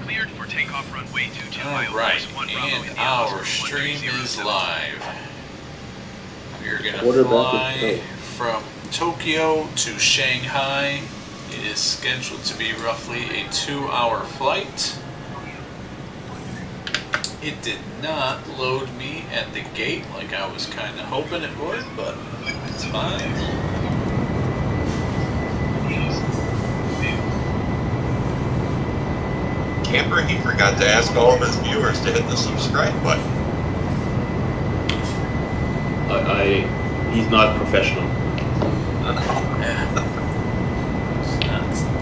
cleared for takeoff runway 22. Alright, and our stream is live. We're gonna fly from Tokyo to Shanghai. It is scheduled to be roughly a 2-hour flight. It did not load me at the gate like I was kind of hoping it would, but it's fine. Camper, he forgot to ask all of his viewers to hit the subscribe button. He's not professional. Yeah.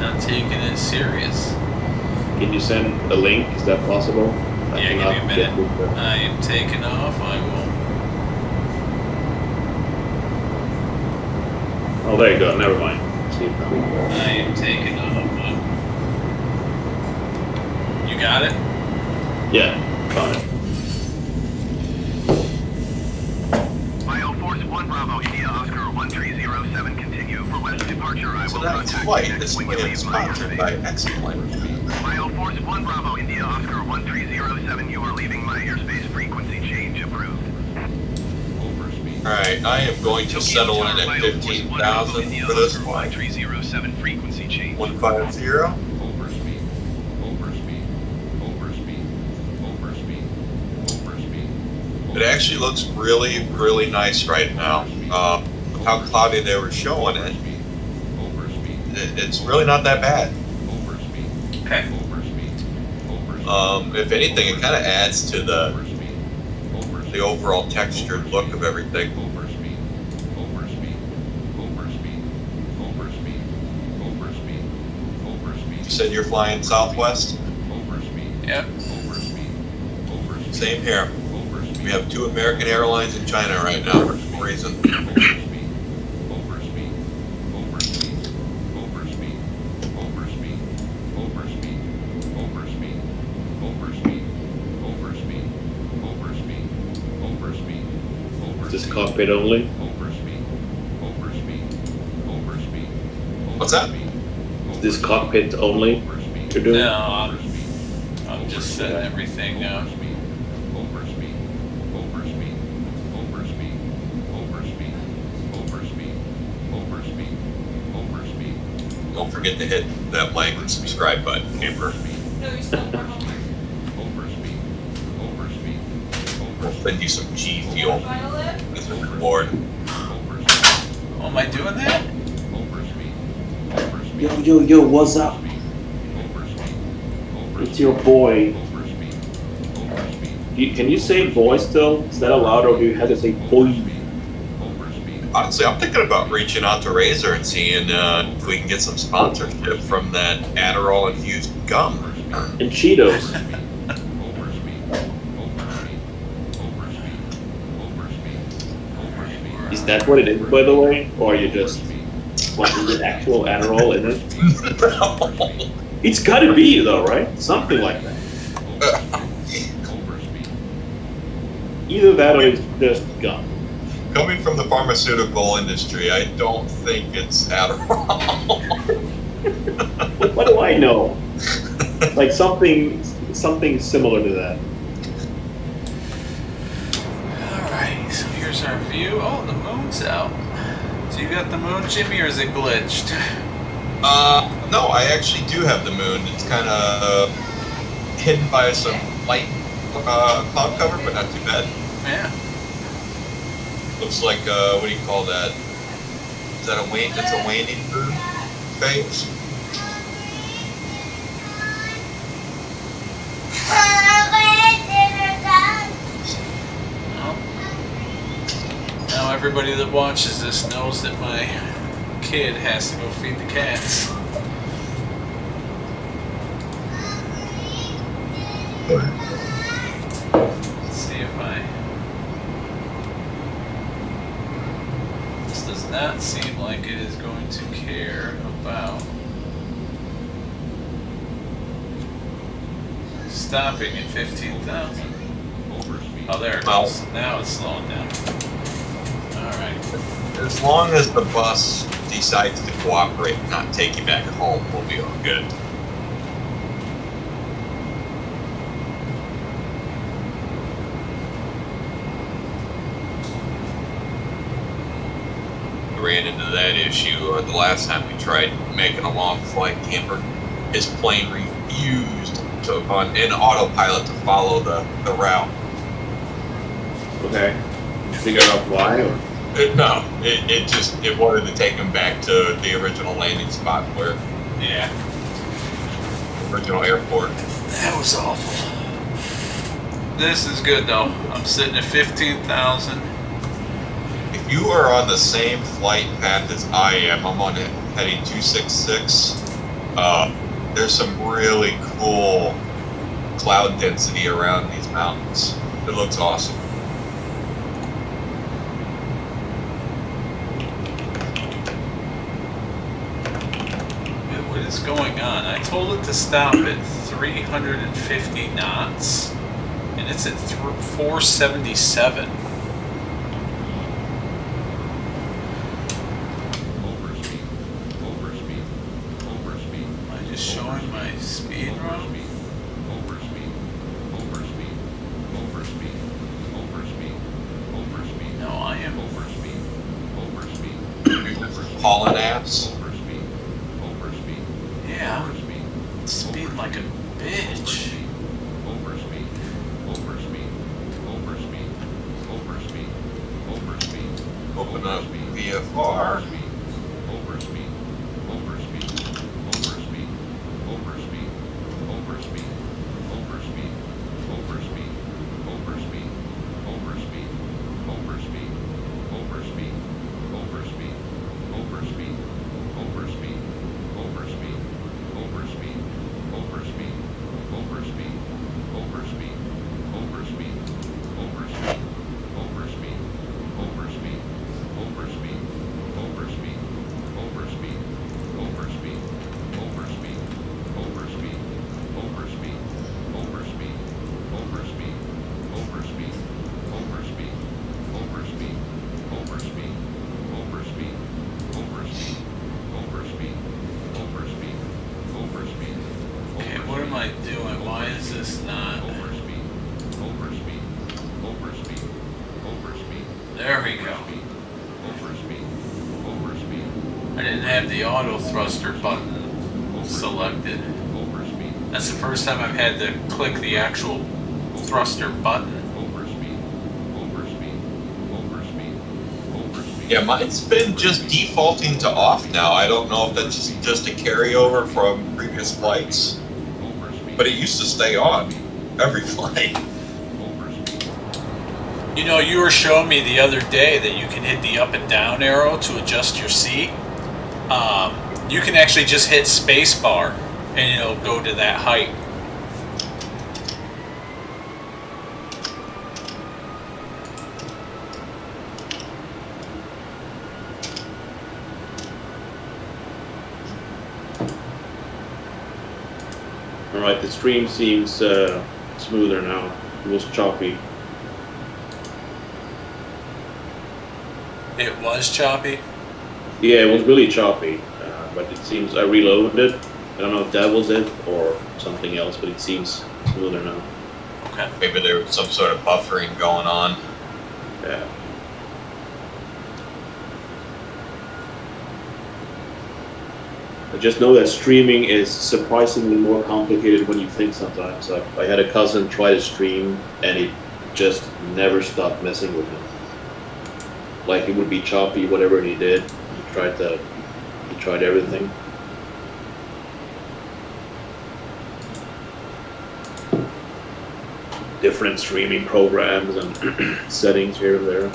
Not taking it serious. Can you send a link? Is that possible? Yeah, give me a minute. I am taking off. I will. Oh, there you go. Never mind. I am taking off. You got it? Yeah, got it. Bio Force 1 Bravo, India Oscar 1307, continue. For west departure, I will So that contact flight you is when you leave my sponsored by airspace. X-Plane. Bio Force 1 Bravo, India Oscar 1307, you are leaving my airspace. Frequency change approved. Alright, I am going to settle in at 15,000 for this flight. 1307, frequency change. 150. It actually looks really, really nice right now. How cloudy they were showing it. It's really not that bad. Okay. If anything, it kind of adds to the overall textured look of everything. You said you're flying Southwest? Yep. Same here. We have 2 American airlines in China right now for some reason. Is this cockpit only? What's that? Is this cockpit only you're doing? No, I'm just setting everything up. Don't forget to hit that like and subscribe button, Camper. We'll send you some G fuel as a reward. Oh, am I doing that? Yo, what's up? It's your boy. Can you say boy still? Is that allowed, or do you have to say boy? Honestly, I'm thinking about reaching out to Razer and seeing if we can get some sponsorship from that Adderall infused gum. And Cheetos. Is that what it is, by the way? Or are you just putting the actual Adderall in it? It's gotta be, though, right? Something like that. Either that or it's just gum. Coming from the pharmaceutical industry, I don't think it's Adderall. What do I know? Like something similar to that. Alright, so here's our view. Oh, the moon's out. So you got the moon, Jimmy, or is it glitched? No, I actually do have the moon. It's kind of hidden by some light cloud cover, but not too bad. Yeah. Looks like, what do you call that? Is that a wane? That's a waning moon phase? Well, now everybody that watches this knows that my kid has to go feed the cats. Let's see if This does not seem like it is going to care about stopping at 15,000. Oh, there it goes. Now it's slowing down. Alright. As long as the bus decides to cooperate and not take you back home, we'll be all good. into that issue. The last time we tried making a long flight camper, his plane refused to in autopilot to follow the route. Okay. Did you figure out why? Or? It wanted to take him back to the original landing spot where Yeah. original airport. That was awful. This is good though. I'm sitting at 15,000. If you are on the same flight path as I am, I'm on heading 266. There's some really cool cloud density around these mountains. It looks awesome. What is going on? I told it to stop at 350 knots, and it's at 477. Am I just showing my speed wrong? No, I am Hauling ass. Yeah. Speed like a bitch. Open up VFR. Okay, what am I doing? Why is this not? There we go. I didn't have the auto thruster button selected. That's the first time I've had to click the actual thruster button. Yeah, mine's been just defaulting to off now. I don't know if that's just a carryover from previous flights, but it used to stay on every flight. You know, you were showing me the other day that you can hit the up and down arrow to adjust your seat. You can actually just hit spacebar and it'll go to that height. Alright, the stream seems smoother now. It was choppy. It was choppy. Yeah, it was really choppy, but it seems I reloaded it. I don't know if that was it or something else, but it seems smoother now. Okay. Maybe there was some sort of buffering going on. Yeah. I just know that streaming is surprisingly more complicated when you think sometimes. I had a cousin try to stream and it just never stopped messing with him. Like it would be choppy, whatever he did. He tried everything. Different streaming programs and settings here and there.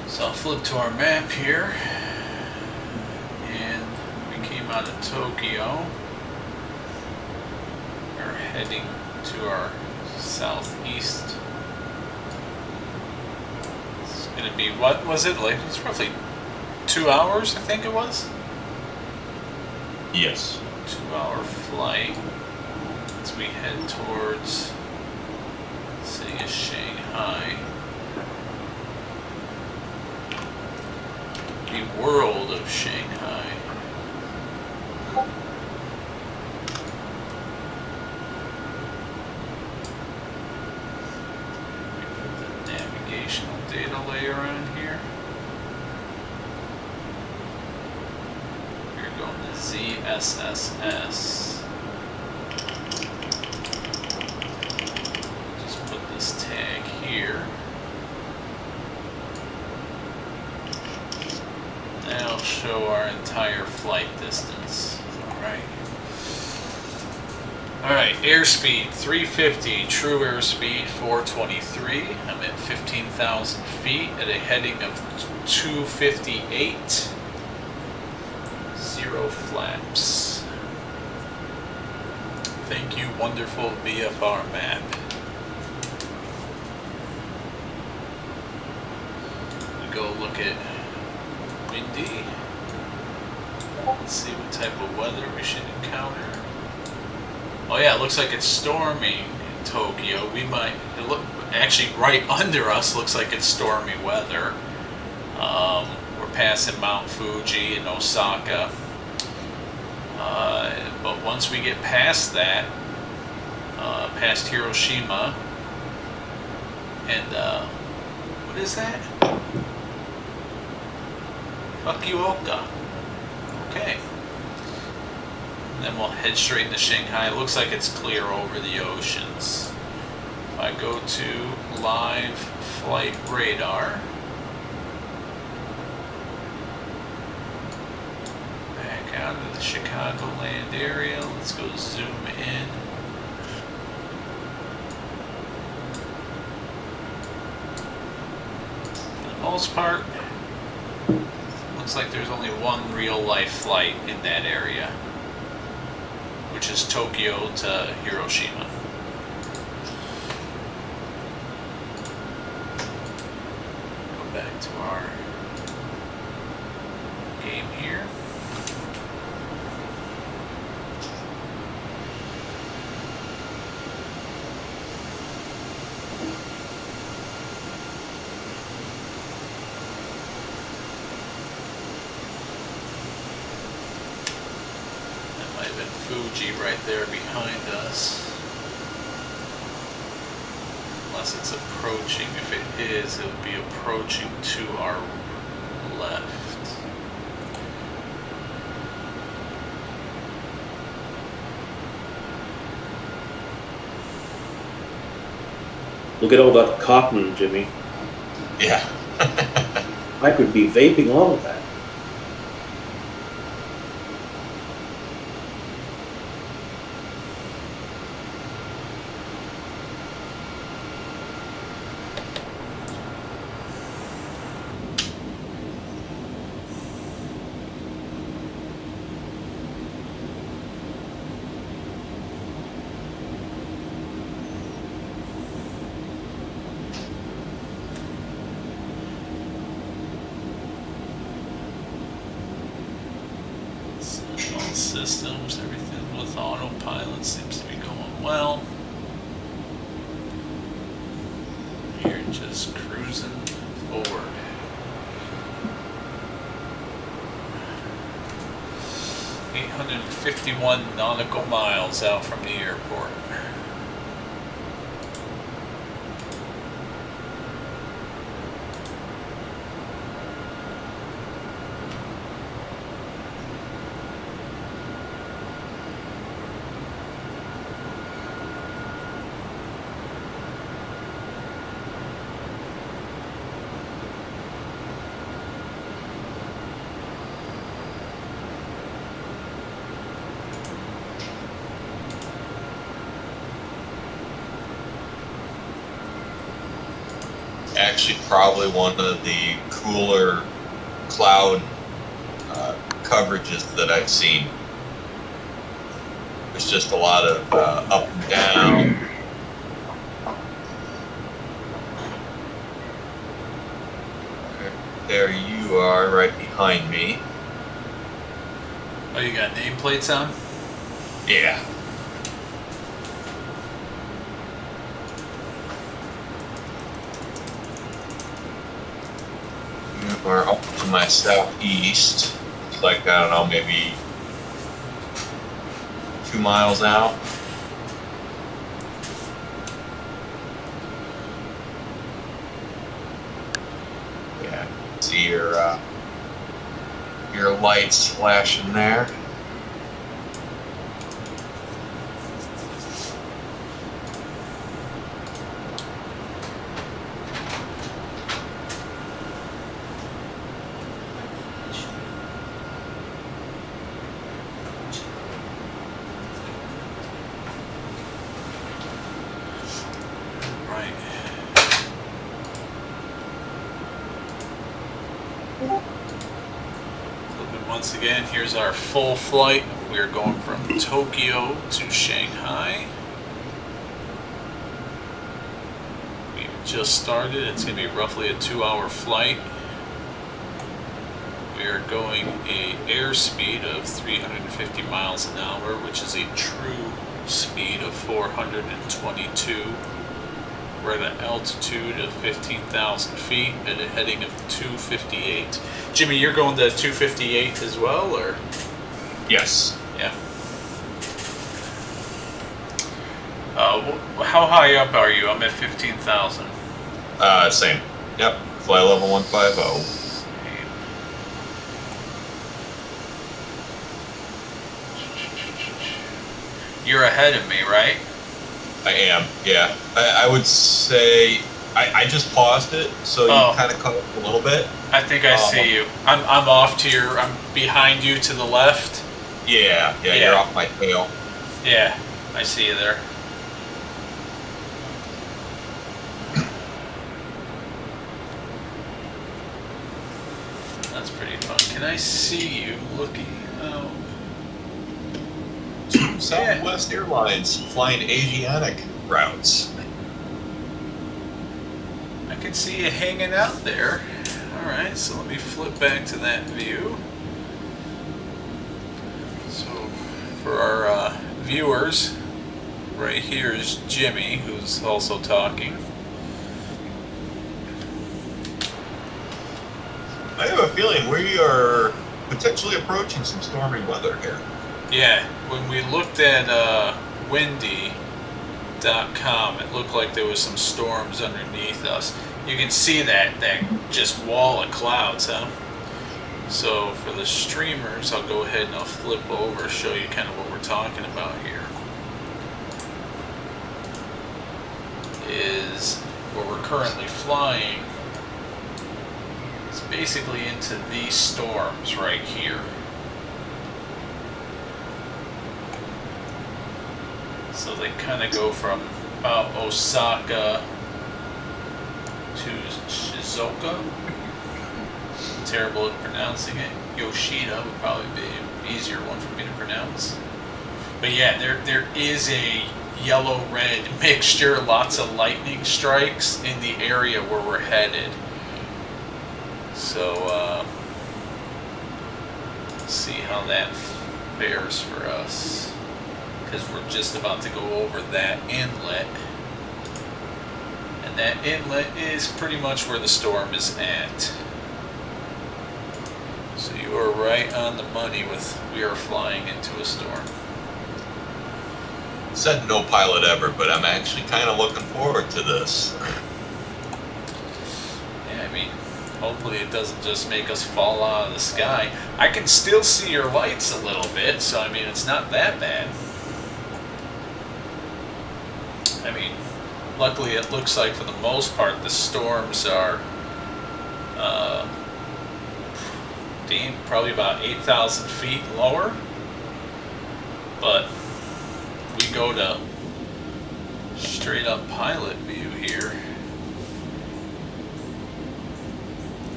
So I'll flip to our map here. And we came out of Tokyo. We're heading to our southeast. It's going to be, what was it? Like, it's roughly 2 hours, I think it was. Yes. 2-hour flight as we head towards the city of Shanghai. The world of Shanghai. navigational data layer on here. We're going to ZSSS. Just put this tag here. That'll show our entire flight distance. Alright, airspeed 350, true airspeed 423. I'm at 15,000 feet at a heading of 258. 0 flaps. Thank you, wonderful VFR map. We go look at windy. Let's see what type of weather we should encounter. Oh yeah, it looks like it's storming in Tokyo. We might, it look, actually right under us looks like it's stormy weather. We're passing Mount Fuji in Osaka. But once we get past that, past Hiroshima, and what is that? Fukuoka. Okay. And then we'll head straight into Shanghai. It looks like it's clear over the oceans. If I go to live flight radar, back out of the Chicagoland area, let's go zoom in. For the most part, looks like there's only one real life flight in that area, which is Tokyo to Hiroshima. Go back to our game here. Fuji right there behind us. Unless it's approaching. If it is, it'll be approaching to our left. Look at all that cotton, Jimmy. Yeah. I could be vaping all of that. Systems, everything with autopilot seems to be going well. We're just cruising forward. $851 nautical miles out from the airport. Actually, probably one of the cooler cloud coverages that I've seen. There's just a lot of up and down. There you are, right behind me. Oh, you got nameplates on? Yeah. Or up to my southeast. It's like, I don't know, maybe 2 miles out. see your lights flashing there. Right. Flipping once again, here's our full flight. We are going from Tokyo to Shanghai. We've just started. It's going to be roughly a 2-hour flight. We are going a airspeed of 350 miles an hour, which is a true speed of 422. We're at an altitude of 15,000 feet at a heading of 258. Jimmy, you're going to 258 as well, or? Yes. Yeah. How high up are you? I'm at 15,000. Same. Yep. Fly level 150. You're ahead of me, right? I am, yeah. I would say I just paused it, so you kind of caught up a little bit. I think I see you. I'm off to your. I'm behind you to the left. Yeah, you're off my tail. Yeah, I see you there. That's pretty fun. Can I see you looking out? Southwest Airlines flying Asiatic routes. I can see you hanging out there. Alright, so let me flip back to that view. So, for our viewers, right here is Jimmy, who's also talking. I have a feeling we are potentially approaching some stormy weather here. Yeah, when we looked at windy.com, it looked like there was some storms underneath us. You can see that just wall of clouds, huh? So for the streamers, I'll go ahead and I'll flip over, show you kind of what we're talking about here. Is where we're currently flying. It's basically into these storms right here. So they kind of go from about Osaka to Shizuoka. I'm terrible at pronouncing it. Yoshida would probably be an easier one for me to pronounce. But yeah, there is a yellow-red mixture, lots of lightning strikes in the area where we're headed. So, let's see how that fares for us. Because we're just about to go over that inlet. And that inlet is pretty much where the storm is at. So you are right on the money with we are flying into a storm. Said no pilot ever, but I'm actually kind of looking forward to this. Yeah, I mean, hopefully it doesn't just make us fall out of the sky. I can still see your lights a little bit, so I mean, it's not that bad. I mean, luckily it looks like for the most part the storms are probably about 8,000 feet lower. But we go to straight up pilot view here.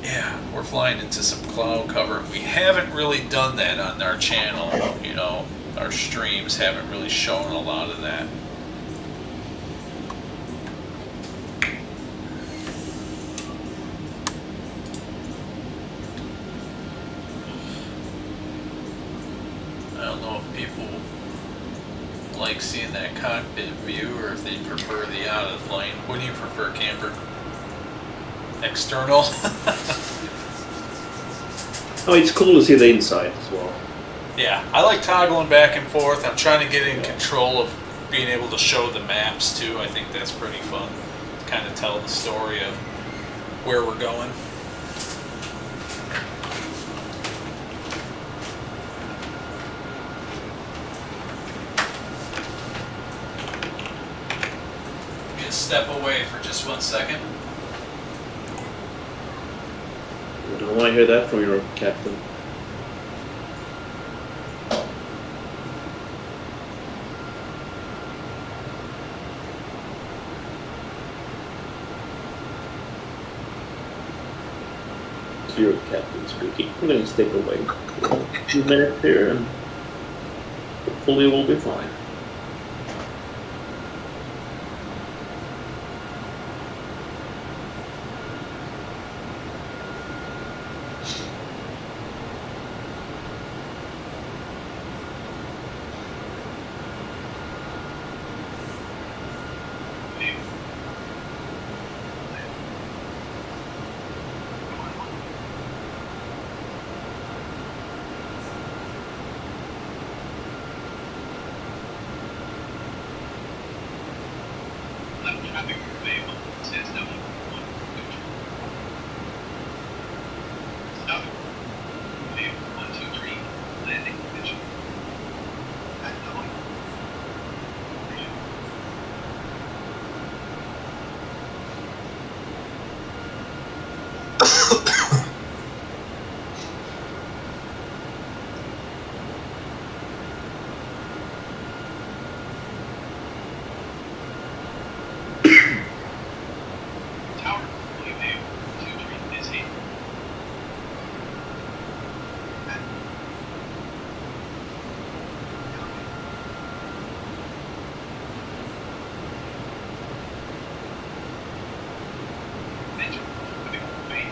Yeah, we're flying into some cloud cover. We haven't really done that on our channel, you know, our streams haven't really shown a lot of that. I don't know if people like seeing that cockpit view or if they prefer the out of the plane. What do you prefer, Camper? External? Oh, it's cool to see the inside as well. Yeah, I like toggling back and forth. I'm trying to get in control of being able to show the maps too. I think that's pretty fun to kind of tell the story of where we're going. step away for just 1 second. I don't want to hear that from your captain. It's your captain speaking. I'm going to step away for a few minutes here and hopefully we'll be fine. Left traffic available. Says W1. Stop. Available 123. Landing position. At W. Tower, William A. 23 is 8. Enter. Wait.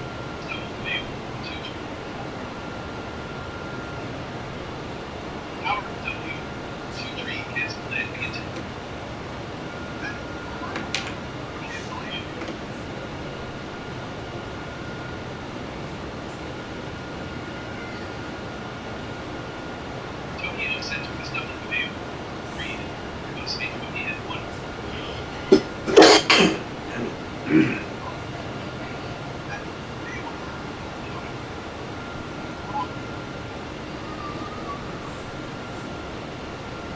Double A. 23. Tower W. 23 is led into. Cancellation. Tokyo Center is W. Read. Must be at 1.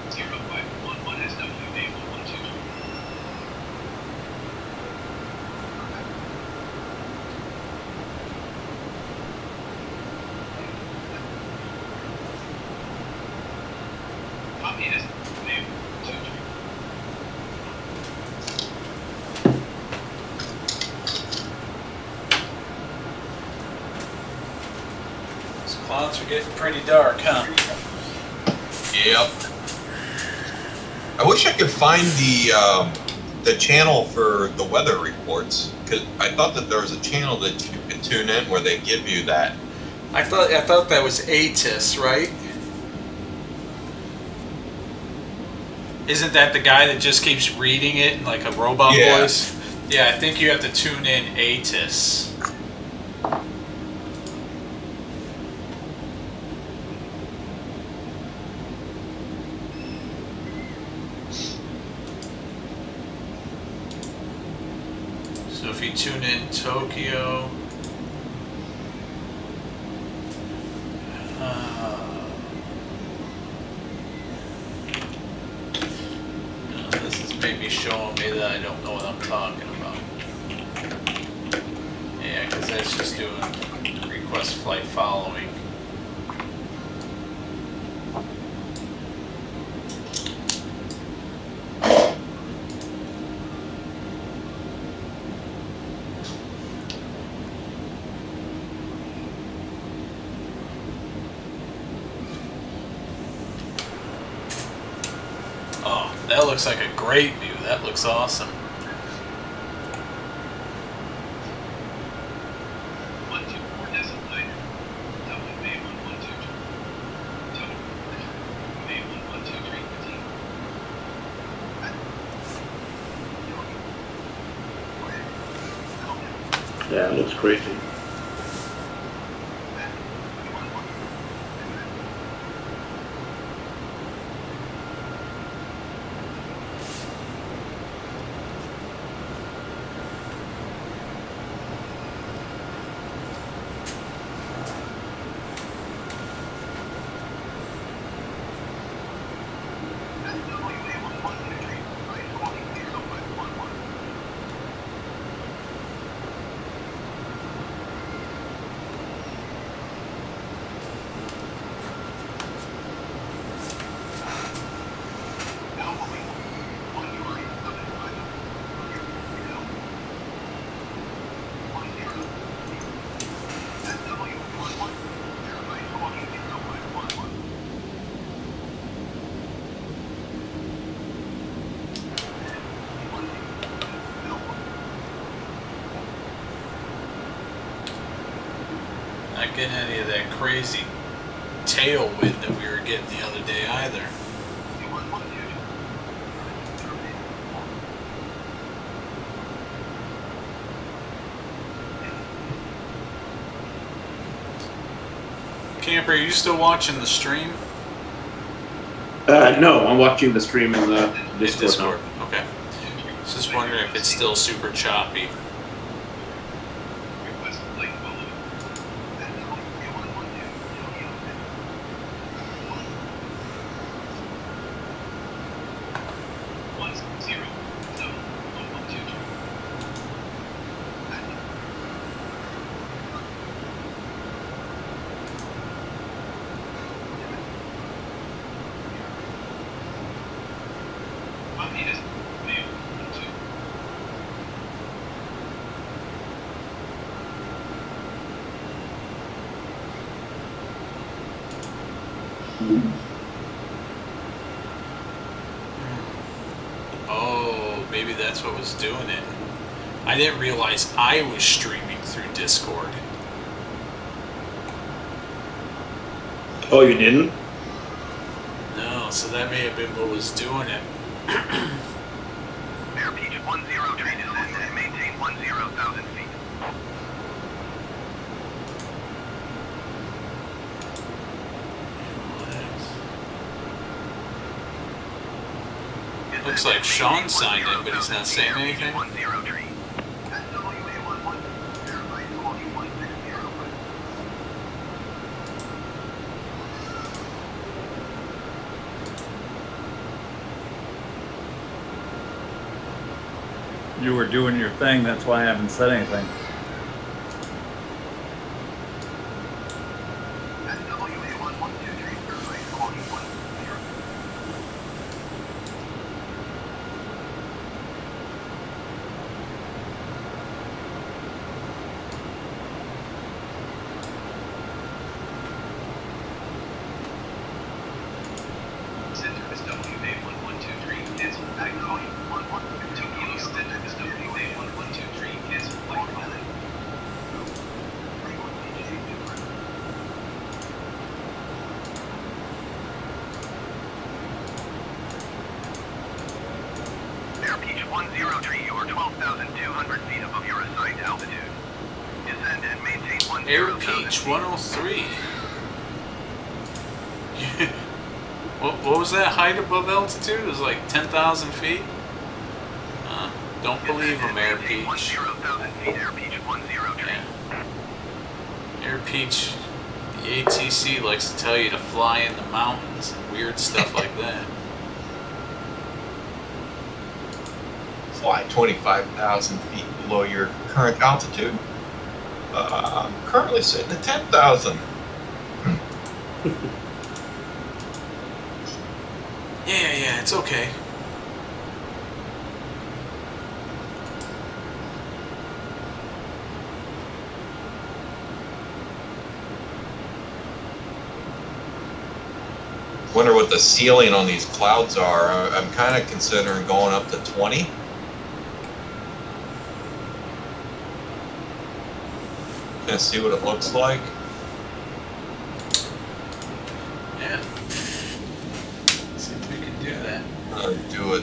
Zero 511 SW A112. Copy as A123. These clouds are getting pretty dark, huh? Yep. I wish I could find the channel for the weather reports, because I thought that there was a channel that you could tune in where they give you that. I thought that was ATIS, right? Isn't that the guy that just keeps reading it in like a robot Yeah. voice? Yeah, I think you have to tune in ATIS. So if you tune in Tokyo, this is maybe showing me that I don't know what I'm talking about. Yeah, because that's just doing request flight following. Oh, that looks like a great view. That looks awesome. 124 designated. WA1123. Total. WA1123 fatigue. Yeah, it looks crazy. Not getting any of that crazy tailwind that we were getting the other day either. Camper, are you still watching the stream? No, I'm watching the stream in the Discord. Discord. Okay. Just wondering if it's still super choppy. Oh, maybe that's what was doing it. I didn't realize I was streaming through Discord. Oh, you didn't? No, so that may have been what was doing it. Air Peach 10 train descend and maintain 10,000 feet. Looks like Sean signed in, but he's not saying anything. You were doing your thing, that's why I haven't said anything. Air Peach 10 you are 12,200 feet above your assigned altitude. Descend and maintain 10,000 Air Peach 103. What was that height above altitude? It was like 10,000 feet? Don't believe him, Air Peach. 10,000 feet, Air Peach 10 train. Yeah. Air Peach, the ATC likes to tell you to fly in the mountains and weird stuff like that. Fly 25,000 feet below your current altitude. I'm currently sitting at 10,000. Yeah, it's okay. Wonder what the ceiling on these clouds are. I'm kind of considering going up to 20. Gonna see what it looks like. Yeah. See if we can do that. I'm gonna do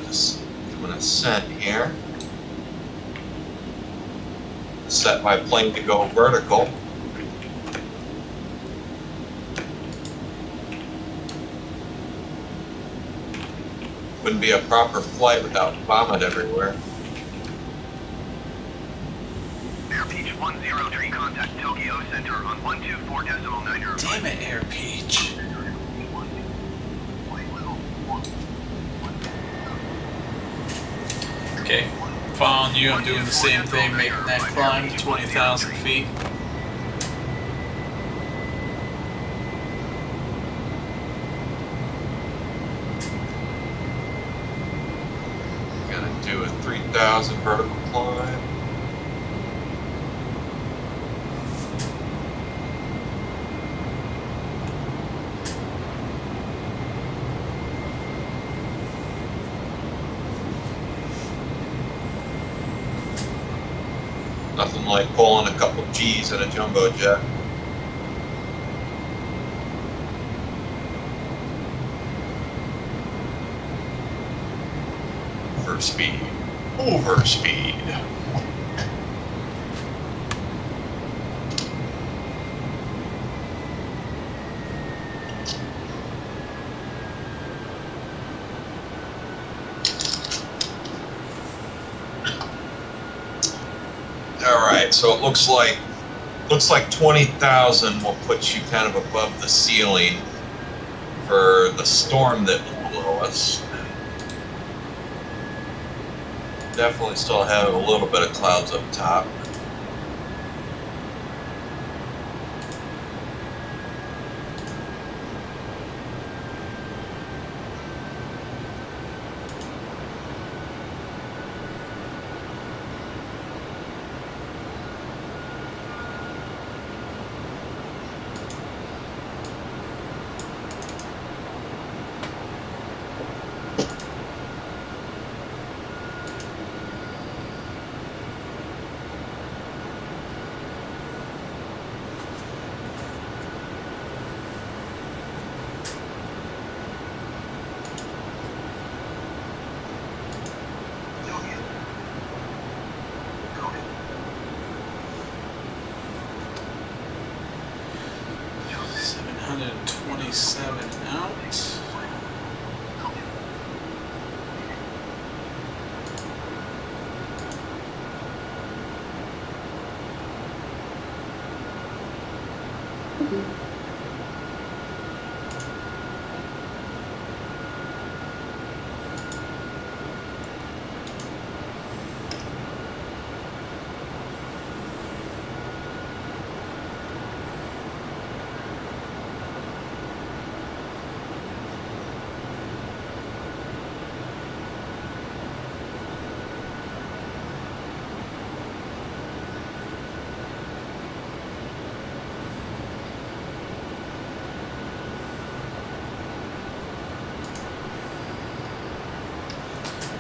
an ascent here. Set my plane to go vertical. Wouldn't be a proper flight without vomit everywhere. Air Peach 103, contact Tokyo Center on 124.9. Damn it, Air Peach. Okay, following you, I'm doing the same thing, making that climb to 20,000 feet. Gonna do a 3,000 vertical climb. Nothing like pulling a couple G's in a jumbo jet. Overspeed. Overspeed. All right, so it looks like 20,000 will put you kind of above the ceiling for the storm that will blow us. Definitely still have a little bit of clouds up top. Out.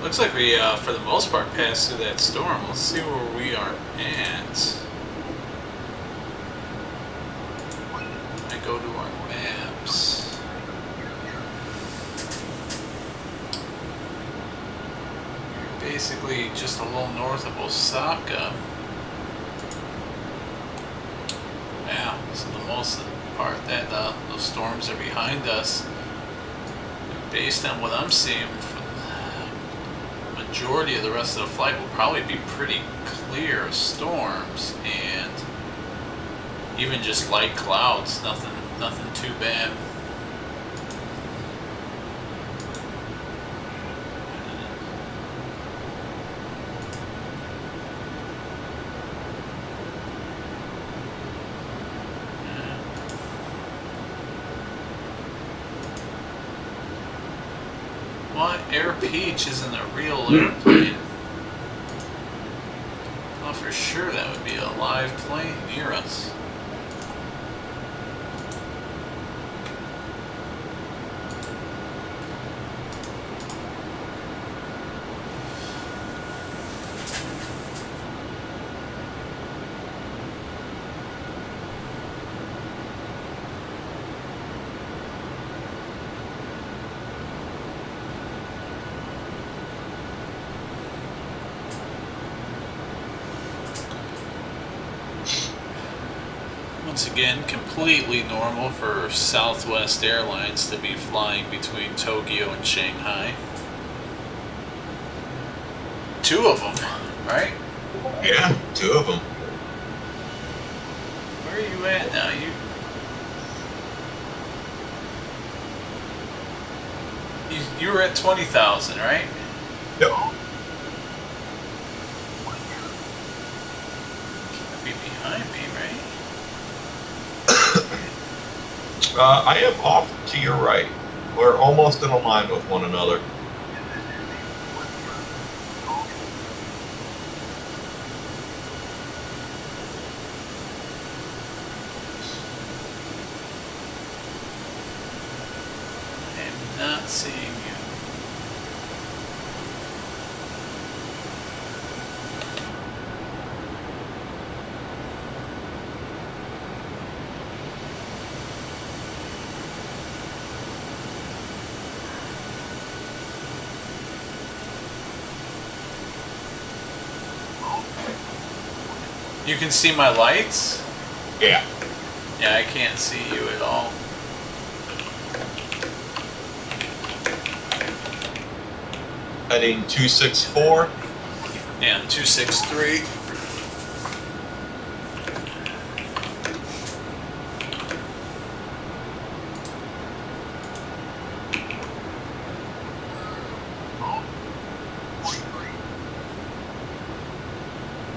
Looks like we, for the most part, passed through that storm. Let's see where we are at. I go to our maps. Basically, just a little north of Osaka. Yeah, so the most part that those storms are behind us. Based on what I'm seeing, majority of the rest of the flight will probably be pretty clear of storms and even just light clouds, nothing too bad. What? Air Peach isn't a real airplane. Well, for sure that would be a live plane near us. Once again, completely normal for Southwest Airlines to be flying between Tokyo and Shanghai. 2 of them, right? Yeah, 2 of them. Where are you at now? You were at 20,000, right? Yep. Be behind me, right? I am off to your right. We're almost in line with one another. I am not seeing you. You can see my lights? Yeah. Yeah, I can't see you at all. Heading 264. Yeah, 263.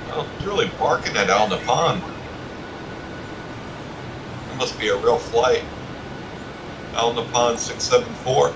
Oh, it's really barking that out in the pond. It must be a real flight. Out in the pond 674.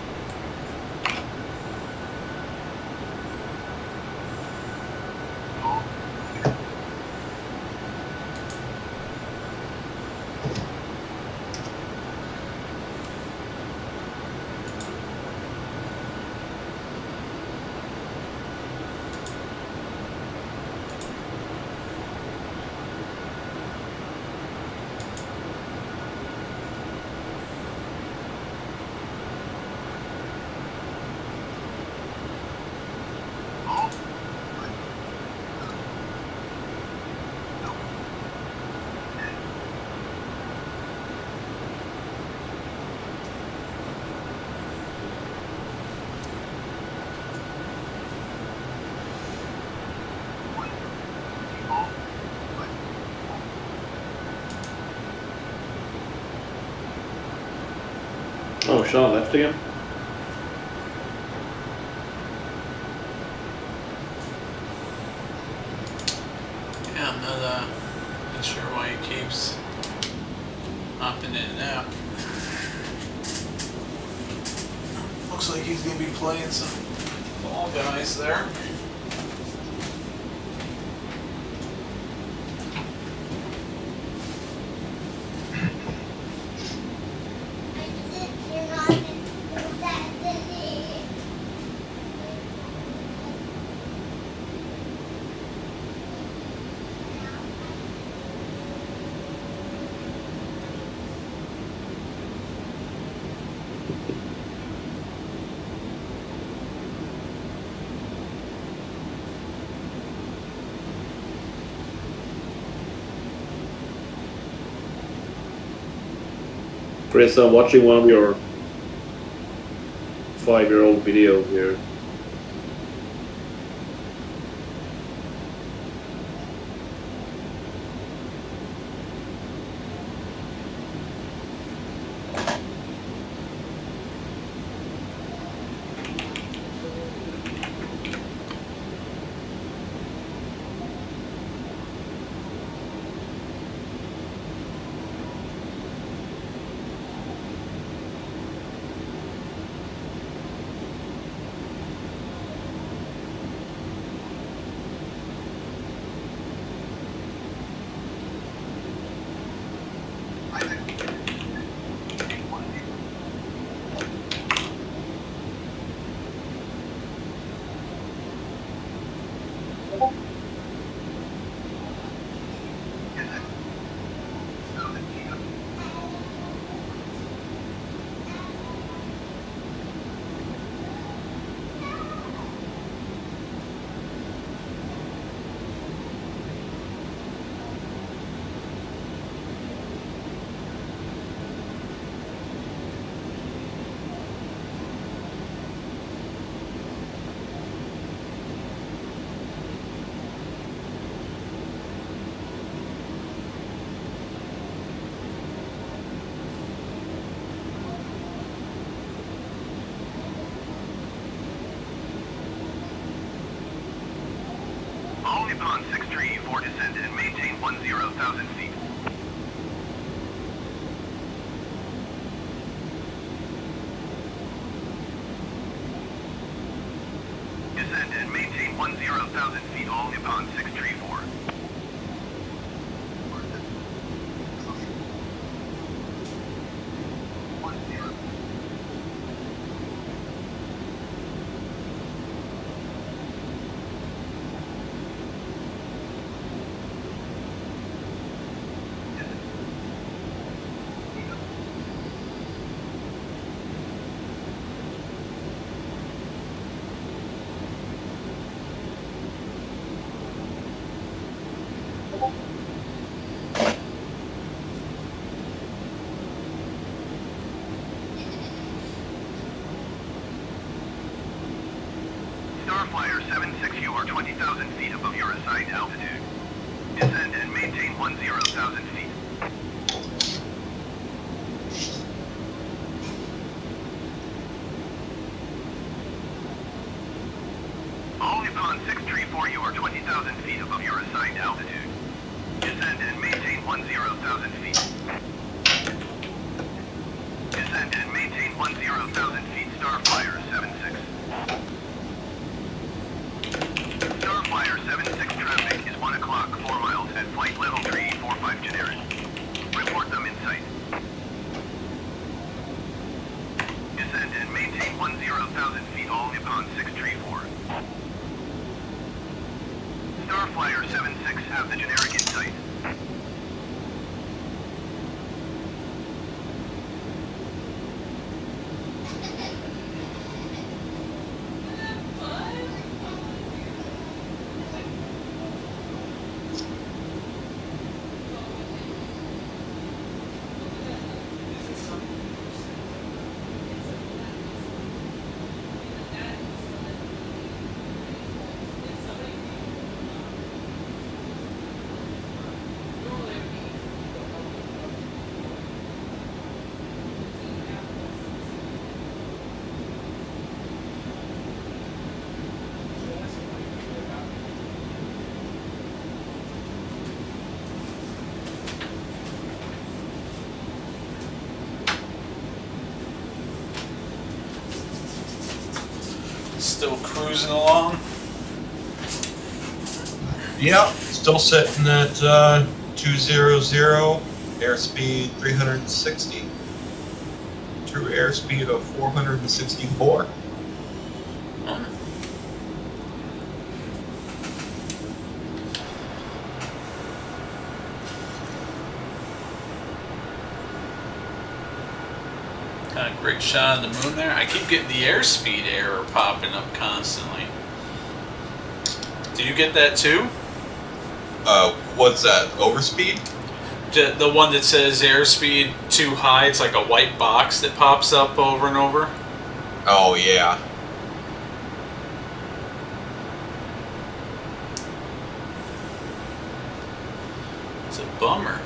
Oh, Sean left again? Yeah, I'm not sure why he keeps hopping in and out. Looks like he's gonna be playing some ball guys there. Chris, I'm watching one of your 5-year-old videos here. Only upon 634 descend and maintain 10,000 feet. Descend and maintain 10,000 feet only upon 634. 10,000 feet. Descend and maintain 10,000 feet. Starflyer 76. Starflyer 76 traffic is 1 o'clock, 4 miles at flight level 3845 generic. Report them in sight. Descend and maintain 10,000 feet all Nippon 634. Starflyer 76 have the generic in sight. Still cruising along. Yep, still sitting at 200, airspeed 360, true airspeed of 464. Got a great shot of the moon there. I keep getting the airspeed error popping up constantly. Do you get that too? What's that? Overspeed? The one that says airspeed too high. It's like a white box that pops up over and over. Oh yeah. It's a bummer.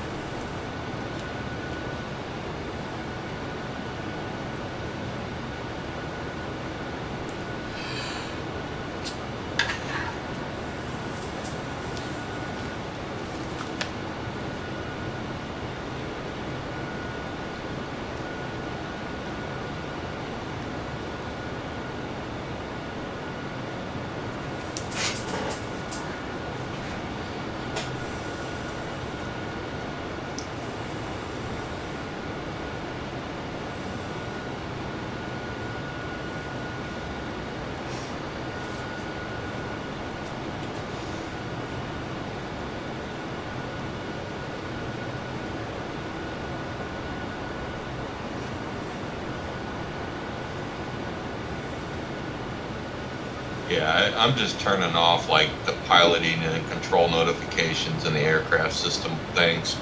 Yeah, I'm just turning off like the piloting and control notifications and the aircraft system things.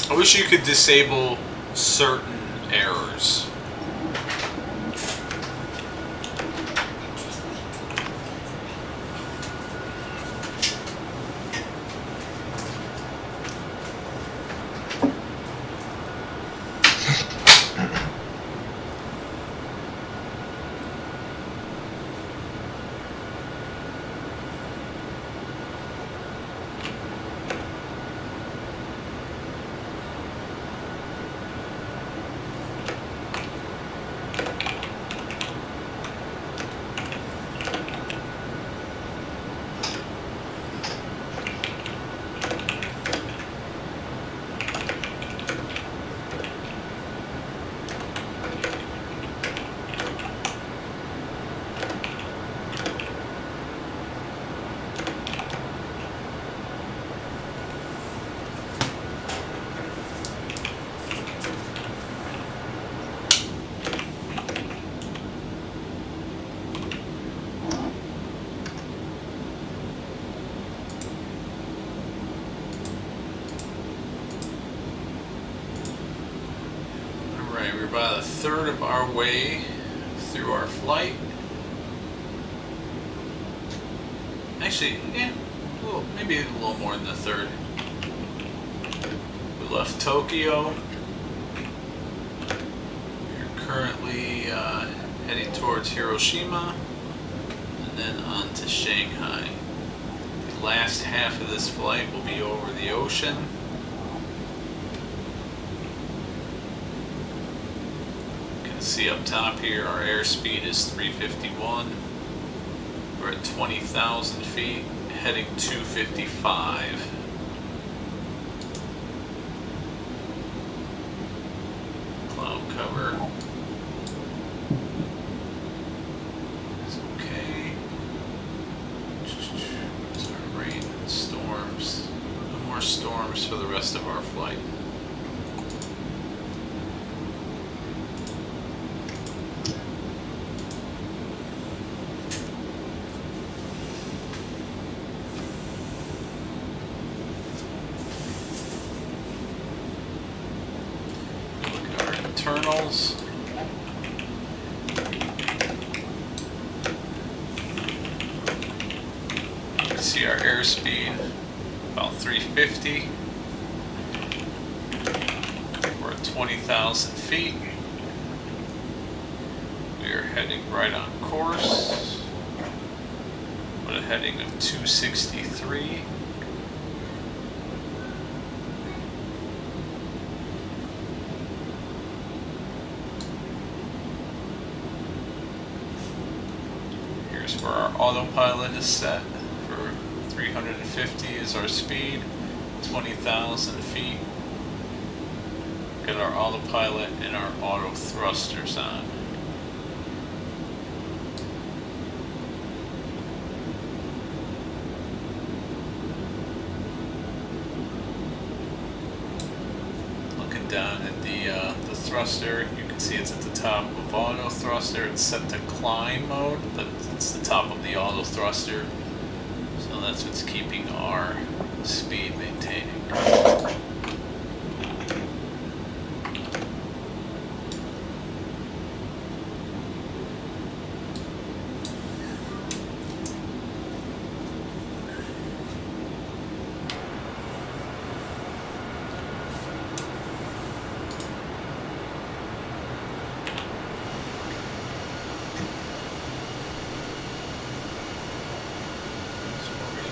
I wish you could disable certain errors. Alright, we're about a third of our way through our flight. Actually, yeah, well, maybe a little more than a third. We left Tokyo. currently heading towards Hiroshima and then on to Shanghai. The last half of this flight will be over the ocean. You can see up top here our airspeed is 351. We're at 20,000 feet, heading 255. Cloud cover is okay. It's our rain and storms. No more storms for the rest of our flight. Internals. You can see our airspeed about 350. We're at 20,000 feet. We are heading right on course with a heading of 263. Where our autopilot is set for 350 is our speed, 20,000 feet. Get our autopilot and our auto thrusters on. Looking down at the thruster, you can see it's at the top of auto thruster. It's set to climb mode, but it's the top of the auto thruster, so that's what's keeping our speed maintaining.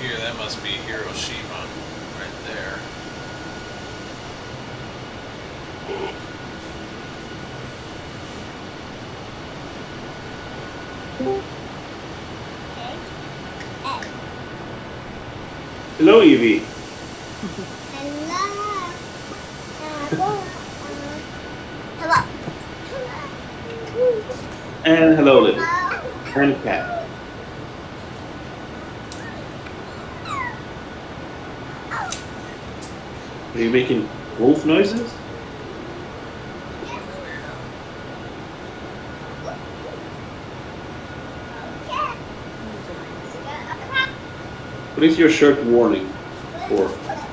Here, that must be Hiroshima right there. Hello, Evie. Hello. And hello, Lily. And Cat. Are you making wolf noises? What is your shirt warning for?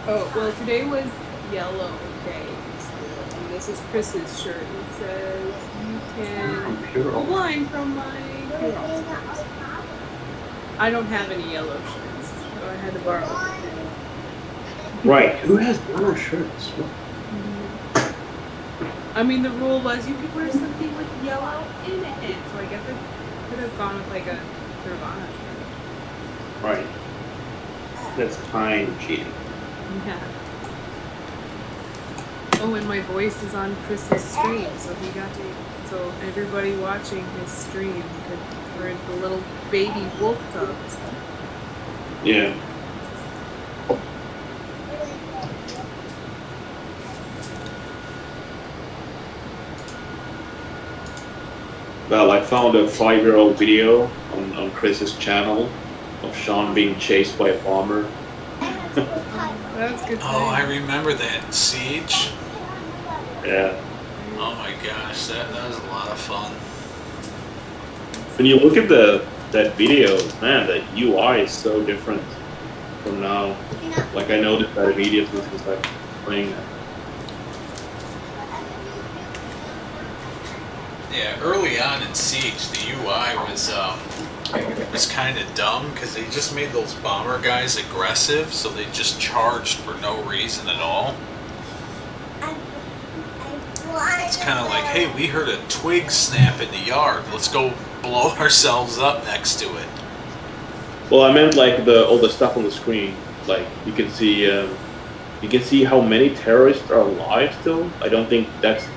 Oh, well, today was yellow day, and this is Chris's shirt. It says, you can Pure pull line from my Pure All. I don't have any yellow shirts, so I had to borrow it. Right. Who has yellow shirts? I mean, the rule was you could wear something with yellow in it, so I guess I could have gone with like a Nirvana shirt. Right. That's kind of cheating. Yeah. Oh, and my voice is on Chris's stream, so he got to. So everybody watching his stream could hear the little baby wolf dogs. Yeah. Well, I found a 5-year-old video on Chris's channel of Sean being chased by a bomber. That's good. Oh, I remember that Siege. Yeah. Oh my gosh, that was a lot of fun. When you look at that video, man, the UI is so different from now. Like I noticed that immediately since I was playing it. Yeah, early on in Siege, the UI was kind of dumb because they just made those bomber guys aggressive, so they just charged for no reason at all. It's kind of like, hey, we heard a twig snap in the yard. Let's go blow ourselves up next to it. Well, I meant like all the stuff on the screen. Like you can see how many terrorists are alive still. I don't think that's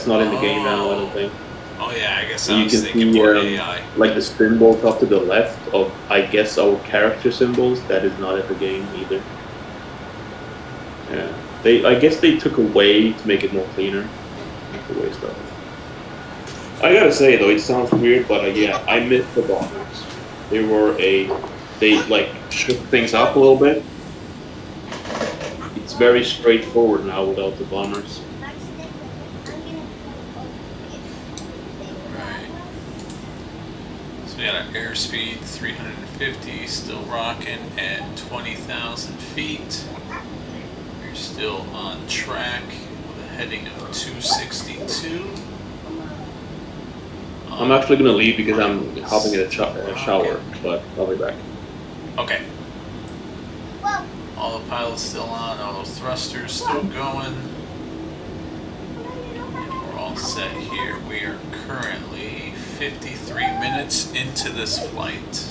not in the game now. I don't think. Oh yeah, I guess And I you was can thinking see more AI. like the symbols up to the left of, I guess, our character symbols. That is not in the game either. Yeah, I guess they took away to make it more cleaner. Took away stuff. I gotta say though, it sounds weird, but yeah, I miss the bombers. They like shook things up a little bit. It's very straightforward now without the bombers. Right. So we got our airspeed 350, still rocking at 20,000 feet. We're still on track with a heading of 262. I'm actually gonna leave because I'm hopping in a shower, but I'll be back. Okay. Autopilot's still on, auto thrusters still going. And we're all set here. We are currently 53 minutes into this flight.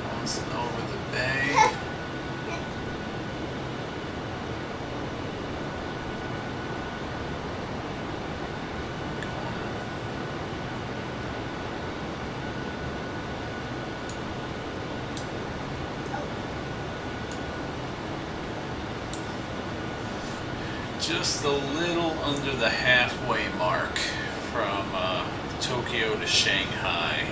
Bouncing over the bay. Just a little under the halfway mark from Tokyo to Shanghai,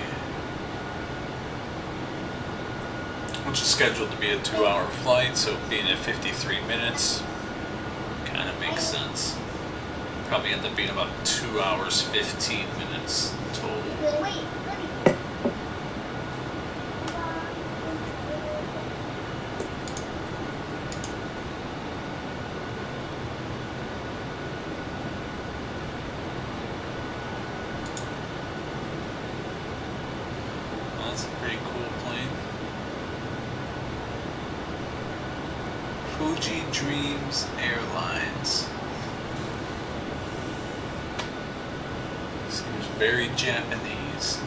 which is scheduled to be a 2-hour flight, so being at 53 minutes kind of makes sense. Probably end up being about 2 hours 15 minutes total. That's a pretty cool plane. Fuji Dreams Airlines. Seems very Japanese.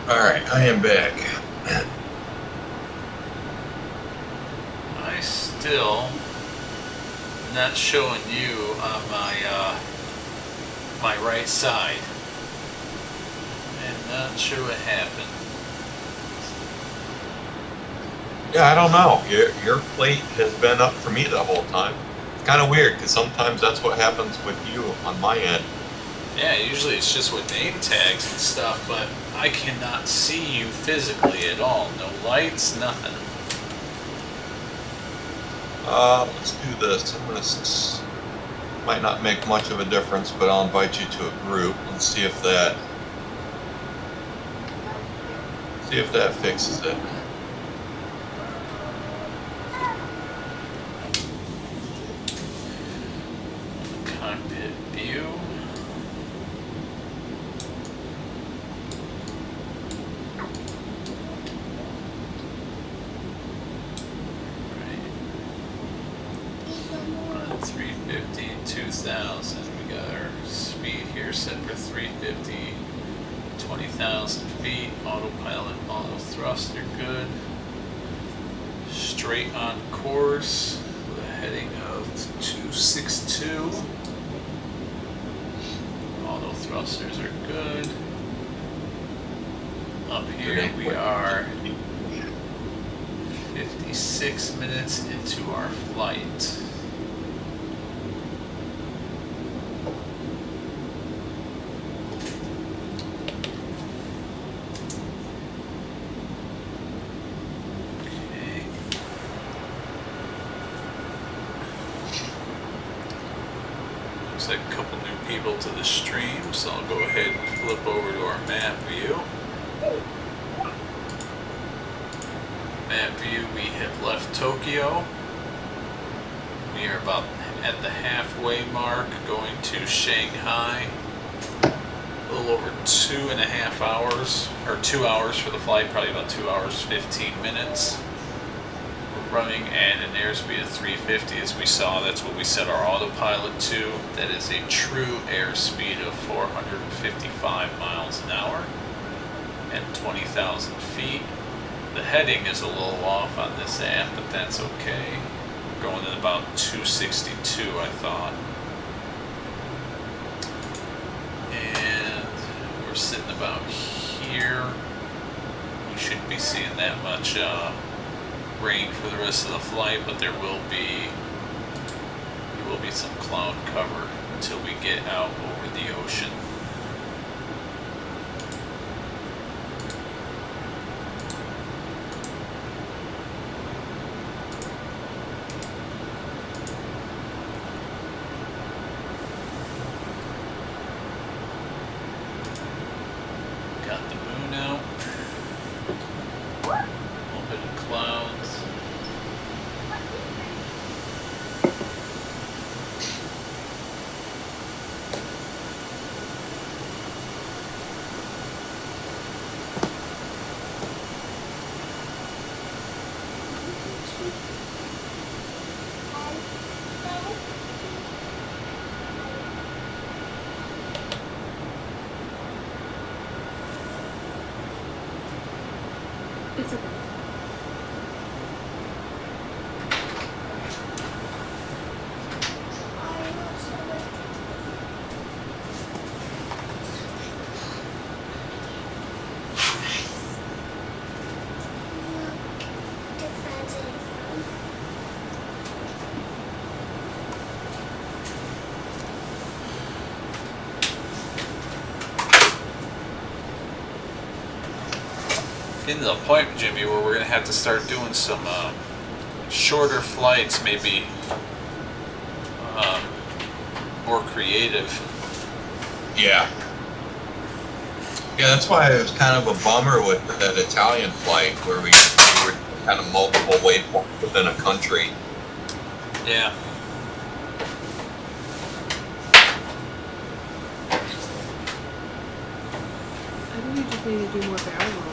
Alright, I am back. I still not showing you on my right side. And not sure what happened. Yeah, I don't know. Your plate has been up for me the whole time. It's kind of weird because sometimes that's what happens with you on my end. Yeah, usually it's just with name tags and stuff, but I cannot see you physically at all. No lights, nothing. Let's do this. Might not make much of a difference, but I'll invite you to a group. Let's see if that fixes it. Cockpit view. Right. 350, 2000. We got our speed here set for 350. 20,000 feet. Autopilot, auto thruster, good. Straight on course with a heading of 262. Auto thrusters are good. Up here we are 56 minutes into our flight. Okay. Looks like a couple new people to the stream, so I'll go ahead and flip over to our map view. Map view, we have left Tokyo. We are about at the halfway mark, going to Shanghai. A little over 2.5 hours, or 2 hours for the flight, probably about 2 hours 15 minutes. We're running at an airspeed of 350 as we saw. That's what we set our autopilot to. That is a true airspeed of 455 miles an hour at 20,000 feet. The heading is a little off on this app, but that's okay. We're going at about 262, I thought. And we're sitting about here. We shouldn't be seeing that much rain for the rest of the flight, but there will be some cloud cover until we get out over the ocean. It's okay. Getting to the point, Jimmy, where we're going to have to start doing some shorter flights, maybe more creative. Yeah. Yeah, that's why it was kind of a bummer with that Italian flight where we were kind of multiple waypoints within a country. Yeah. I think you just need to do more barrel roll.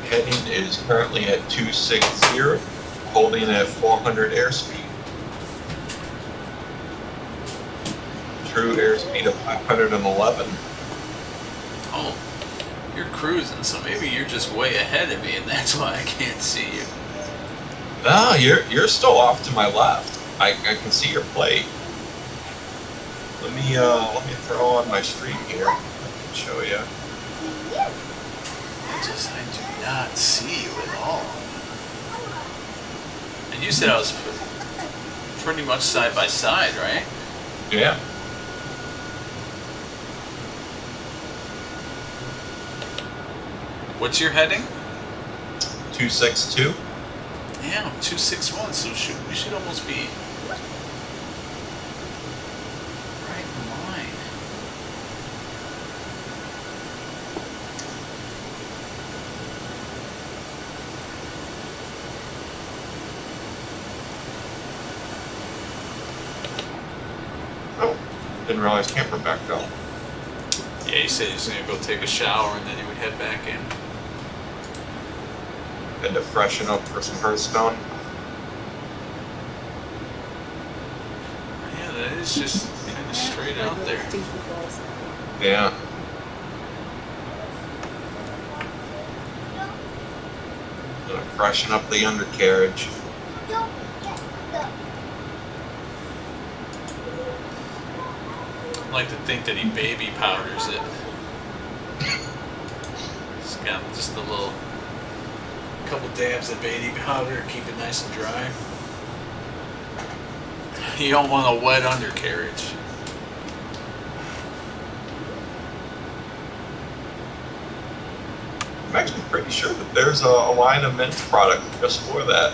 Heading is currently at 260, holding at 400 airspeed. True airspeed of 511. Oh, you're cruising, so maybe you're just way ahead of me, and that's why I can't see you. No, you're still off to my left. I can see your plate. Let me throw on my stream here. I can show you. I do not see you at all. And you said I was pretty much side by side, right? Yeah. What's your heading? 262. Yeah, 261, so we should almost be right in line. Oh, didn't realize camper backed up. Yeah, you said he was going to go take a shower and then he would head back in. Had to freshen up for some Hearthstone. Yeah, that is just kind of straight out there. Yeah. Gonna freshen up the undercarriage. Don't get the. I like to think that he baby powders it. It's got just a little, couple dabs of baby powder to keep it nice and dry. You don't want a wet undercarriage. I'm actually pretty sure that there's a line of men's product just for that.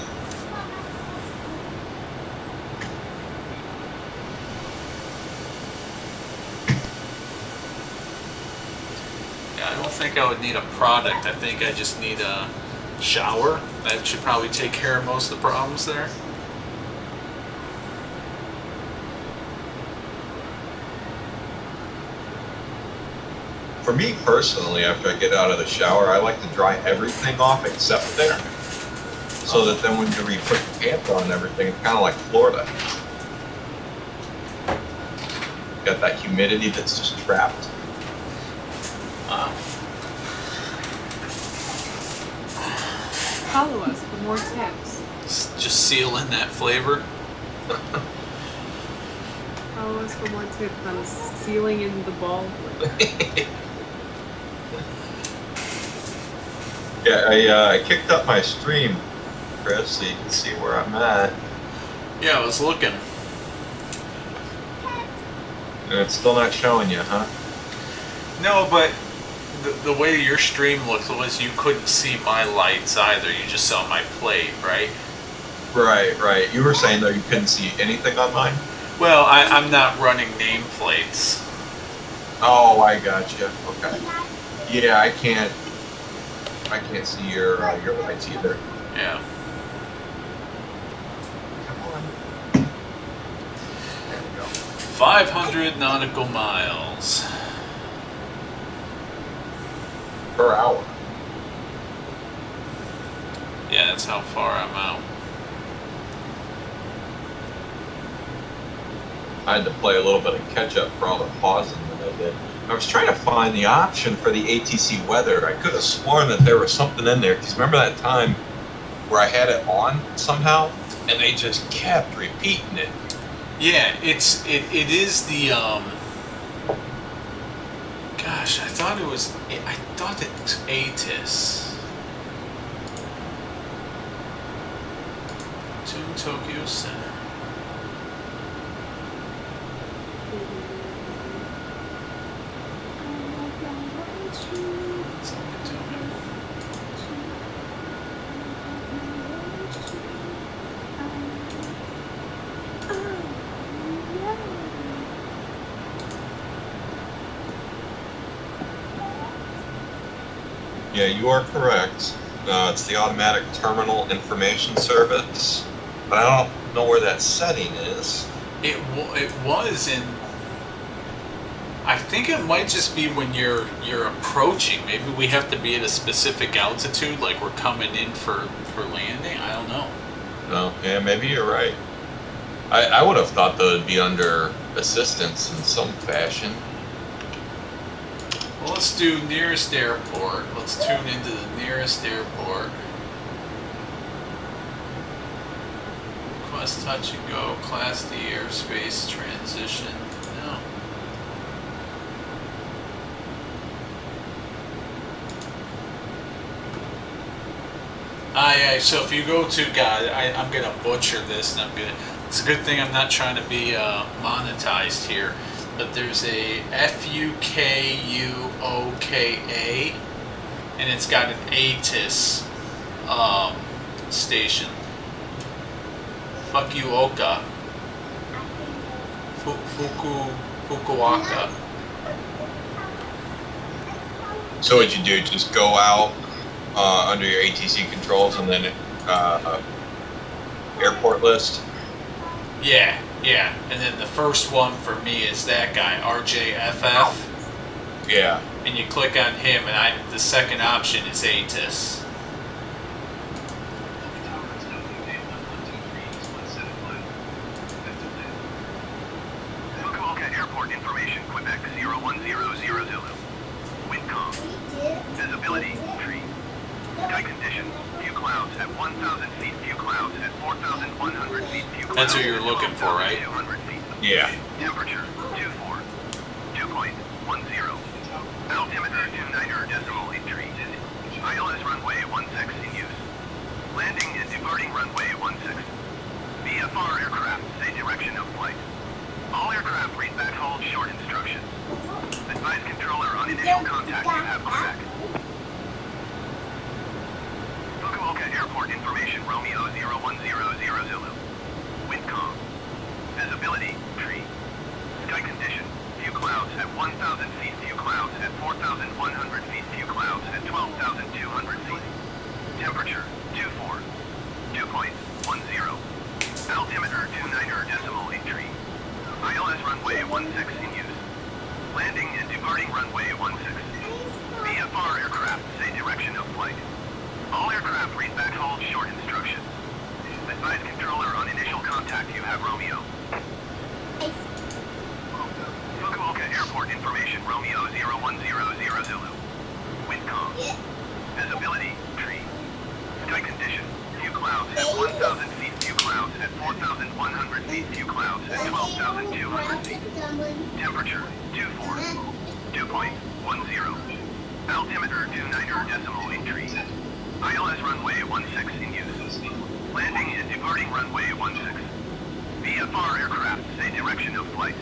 Yeah, I don't think I would need a product. I think I just need a shower. That should probably take care of most of the problems there. For me personally, after I get out of the shower, I like to dry everything off except there. So that then when you put the pants on and everything, it's kind of like Florida. Got that humidity that's just trapped. Follow us for more tips. Just seal in that flavor. Follow us for more tips on sealing in the ball. Yeah, I kicked up my stream, Chris, so you can see where I'm at. Yeah, I was looking. And it's still not showing you, huh? No, but the way your stream looked was you couldn't see my lights either. You just saw my plate, right? Right. You were saying though you couldn't see anything on mine? Well, I'm not running nameplates. Oh, I gotcha. Okay. Yeah, I can't see your lights either. Yeah. Come on. There we go. 500 nautical miles. Per hour. Yeah, that's how far I'm out. I had to play a little bit of catch up for all the pausing that I did. I was trying to find the option for the ATC weather. I could have sworn that there was something in there. Because remember that time where I had it on somehow, and they just kept repeating it. Yeah, it is the Gosh, I thought it's ATIS. To Tokyo Center. Yeah, you are correct. It's the automatic terminal information service, but I don't know where that setting is. It was in. I think it might just be when you're approaching. Maybe we have to be at a specific altitude, like we're coming in for landing. I don't know. No, yeah, maybe you're right. I would have thought that would be under assistance in some fashion. Well, let's do nearest airport. Let's tune into the nearest airport. Request touch and go. Class D airspace transition. No. Yeah, so if you go to, God, I'm going to butcher this, and it's a good thing I'm not trying to be monetized here, but there's a FUKUOKA, and it's got an ATIS station. Fukuoka. Fukuoka. So what'd you do? Just go out under your ATC controls and then airport list? Yeah. And then the first one for me is that guy, RJFF. Yeah. And you click on him, and the second option is ATIS. Fukuoka Airport information, Quebec 01000. Wind calm. Visibility, tree. Sky condition, few clouds. clouds at 1,000 feet, few clouds at 4,100 feet, few clouds. That's what you're looking for, right? 200 feet. Yeah. Temperature 24, 2.10. Altimeter 29.83. ILS runway 16 in use. Landing and departing runway 16. VFR aircraft, say direction of flight. All aircraft read back hold short instructions. Advise controller on initial contact you have correct. Fukuoka Airport information Romeo 0100 Zulu. Wind calm. Visibility, tree. Sky condition, few clouds at 1,000 feet, few clouds at 4,100 feet, few clouds at 12,200 feet. Temperature, 24, 2.10. Altimeter 29.83. ILS runway 16 in use. Landing and departing runway 16. VFR aircraft, say direction of flight. All aircraft read back hold short instructions. Advise controller on initial contact you have Romeo. Fukuoka Airport information Romeo 0100 Zulu. Wind calm. Visibility, tree. Sky condition, few clouds at 1,000 feet, few clouds at 4,100 feet, few clouds at 12,200 feet. Temperature, 24, 2.10. Altimeter 29.83. ILS runway 16 in use. Landing and departing runway 16. VFR aircraft, say direction of flight.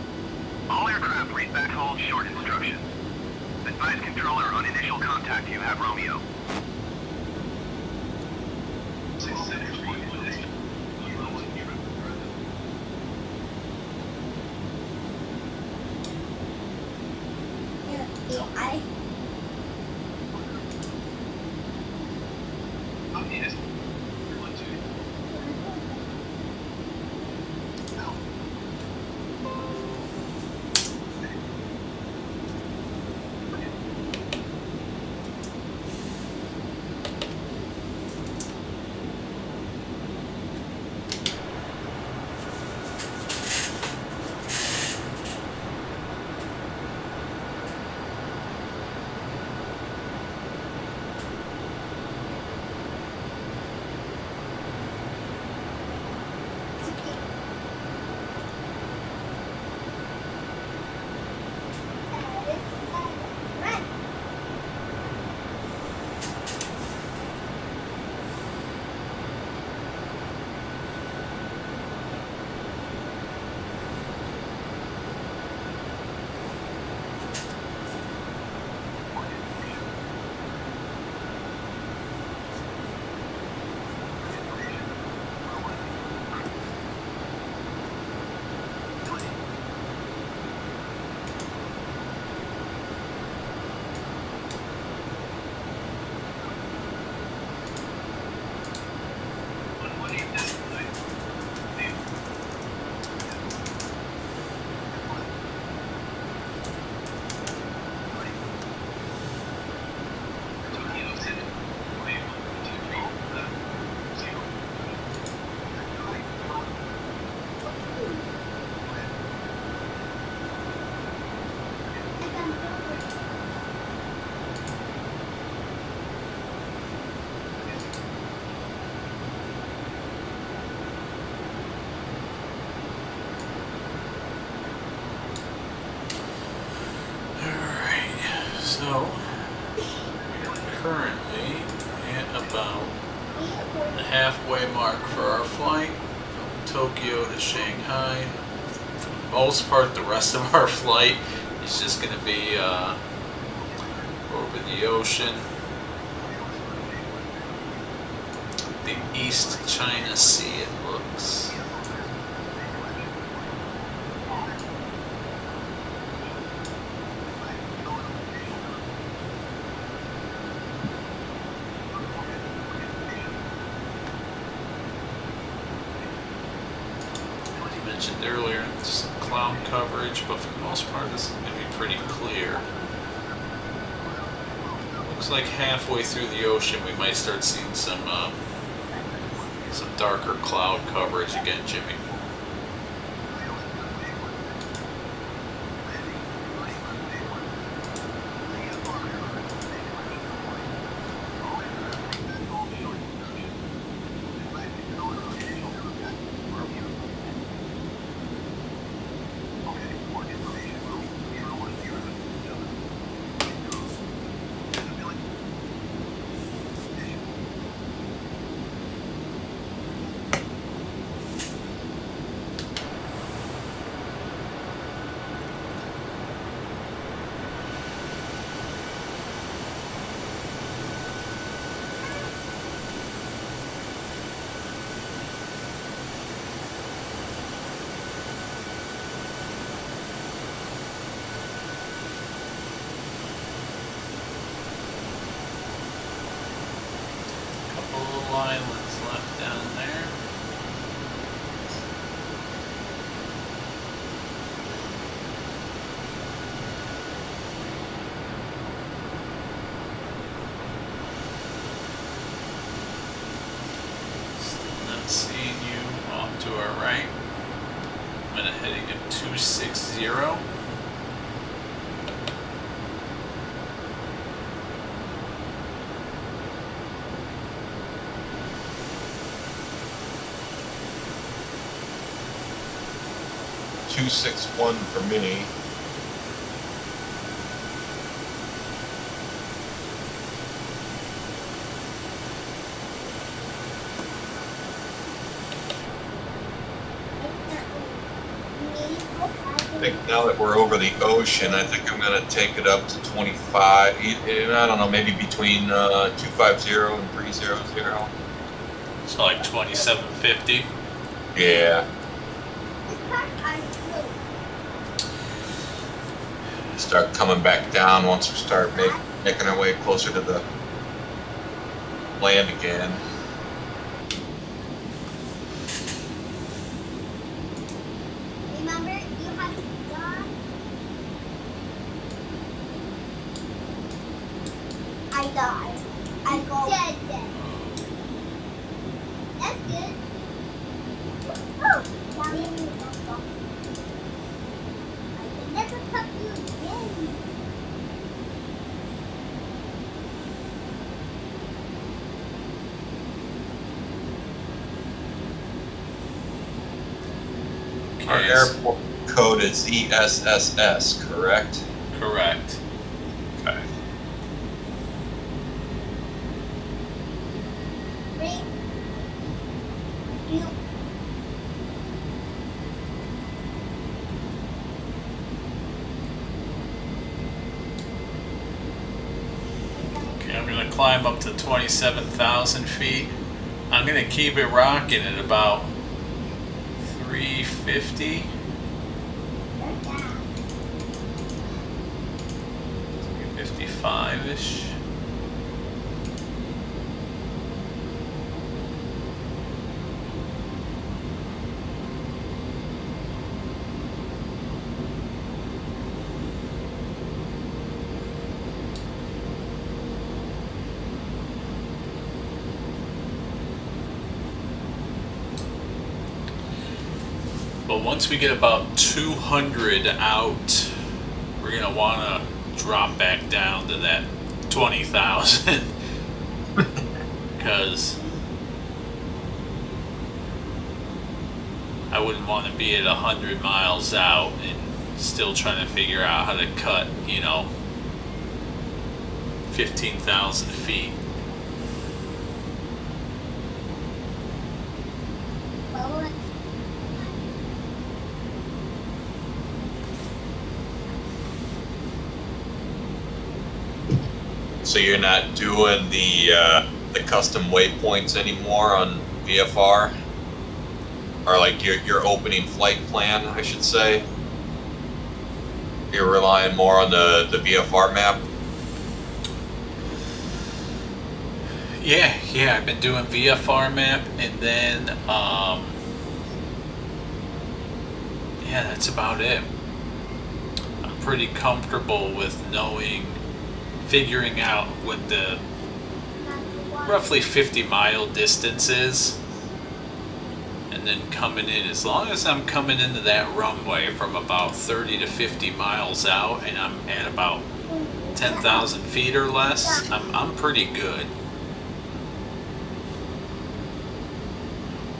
All aircraft read back hold short instructions. Advise controller on initial contact you have Romeo. So, currently at about the halfway mark for our flight from Tokyo to Shanghai. For the most part, the rest of our flight is just going to be over the ocean. The East China Sea, it looks. Mentioned earlier, some cloud coverage, but for the most part this is going to be pretty clear. Looks like halfway through the ocean we might start seeing some darker cloud coverage again, Jimmy. islands left down there. Still not seeing you off to our right. I'm gonna heading at 260. .261 for me. I think now that we're over the ocean, I think I'm going to take it up to 25. I don't know, maybe between 250 and 300. So like 2750. Yeah. Start coming back down once we start making our way closer to the land again. Remember, you have to die. I died. I go dead. That's good. Oh, now you need to go. I can never cut you again. Our airport code is ESSS, correct? Correct. Okay. Wait. You. Okay, I'm gonna climb up to 27,000 feet. I'm gonna keep it rocking at about 350. 355-ish. But once we get about 200 out, we're gonna wanna drop back down to that 20,000 because I wouldn't want to be at 100 miles out and still trying to figure out how to cut, 15,000 feet. So you're not doing the custom waypoints anymore on VFR, or like your opening flight plan, I should say. You're relying more on the VFR map. Yeah, I've been doing VFR map, and then yeah, that's about it. I'm pretty comfortable with figuring out what the roughly 50-mile distance is, and then coming in. As long as I'm coming into that runway from about 30 to 50 miles out, and I'm at about 10,000 feet or less, I'm pretty good.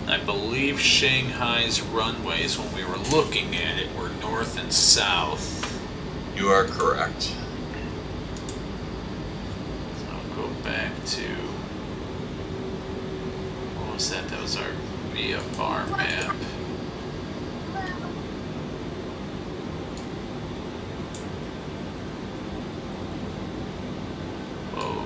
I believe Shanghai's runways, when we were looking at it, were north and south. You are correct. Go back to, what was that? That was our VFR map. Whoa.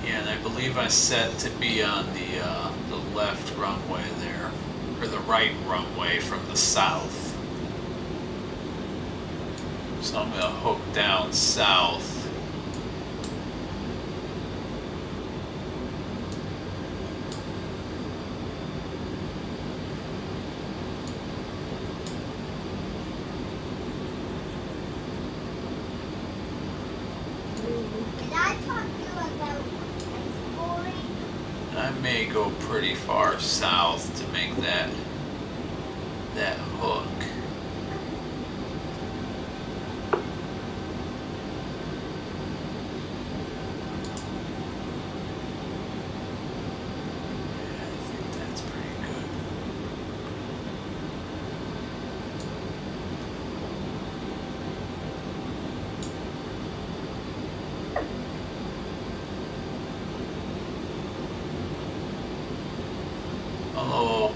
Yeah, and I believe I set to be on the left runway there, or the right runway from the south. So I'm gonna hook down south. Did I talk to you about exploring? I may go pretty far south to make that hook. Yeah, I think that's pretty good. Although,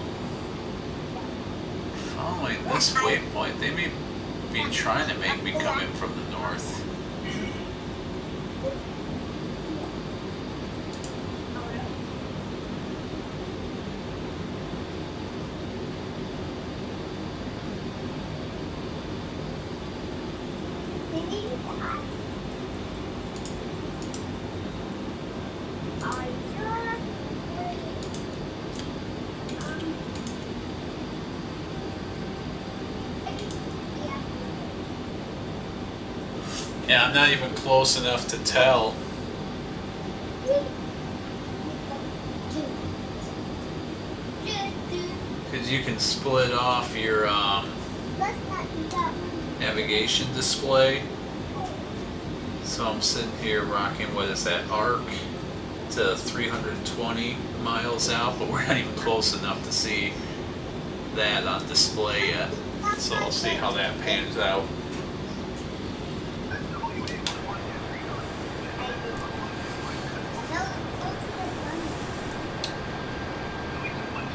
following this waypoint, they may be trying to make me come in from the north. Yeah, I'm not even close enough to tell. Because you can split off your navigation display. So I'm sitting here rocking, what is that, arc to 320 miles out, but we're not even close enough to see that on display yet. So I'll see how that pans out.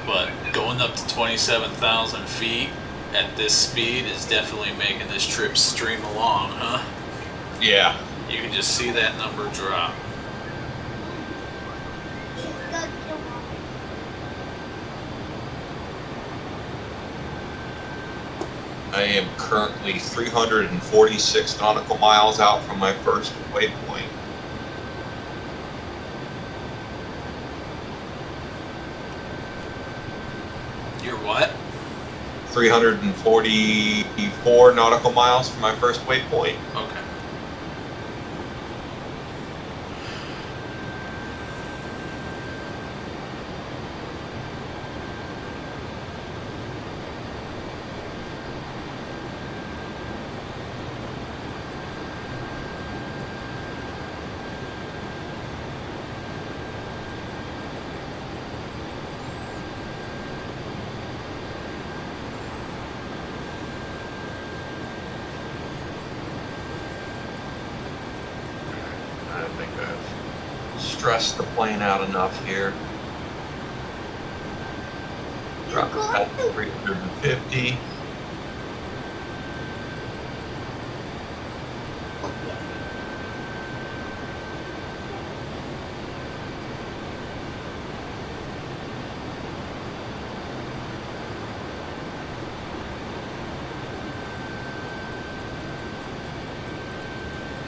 But going up to 27,000 feet at this speed is definitely making this trip stream along, huh? Yeah. You can just see that number drop. I am currently 346 nautical miles out from my first waypoint. You're what? 344 nautical miles from my first waypoint. Okay. I think I've stressed the plane out enough here. Drop it back to 350.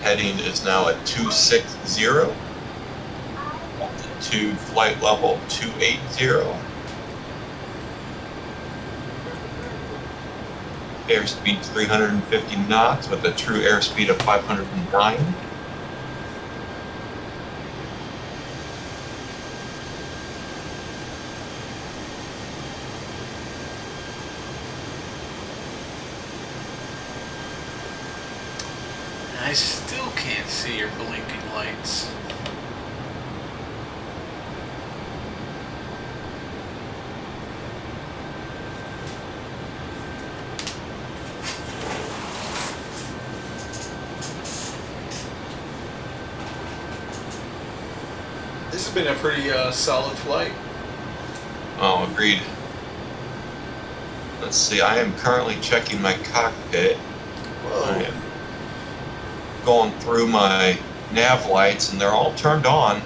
Heading is now at 260, altitude flight level 280. Airspeed 350 knots with a true airspeed of 509. I still can't see your blinking lights. This has been a pretty solid flight. Oh, agreed. Let's see, I am currently checking my cockpit. I am going through my nav lights and they're all turned on.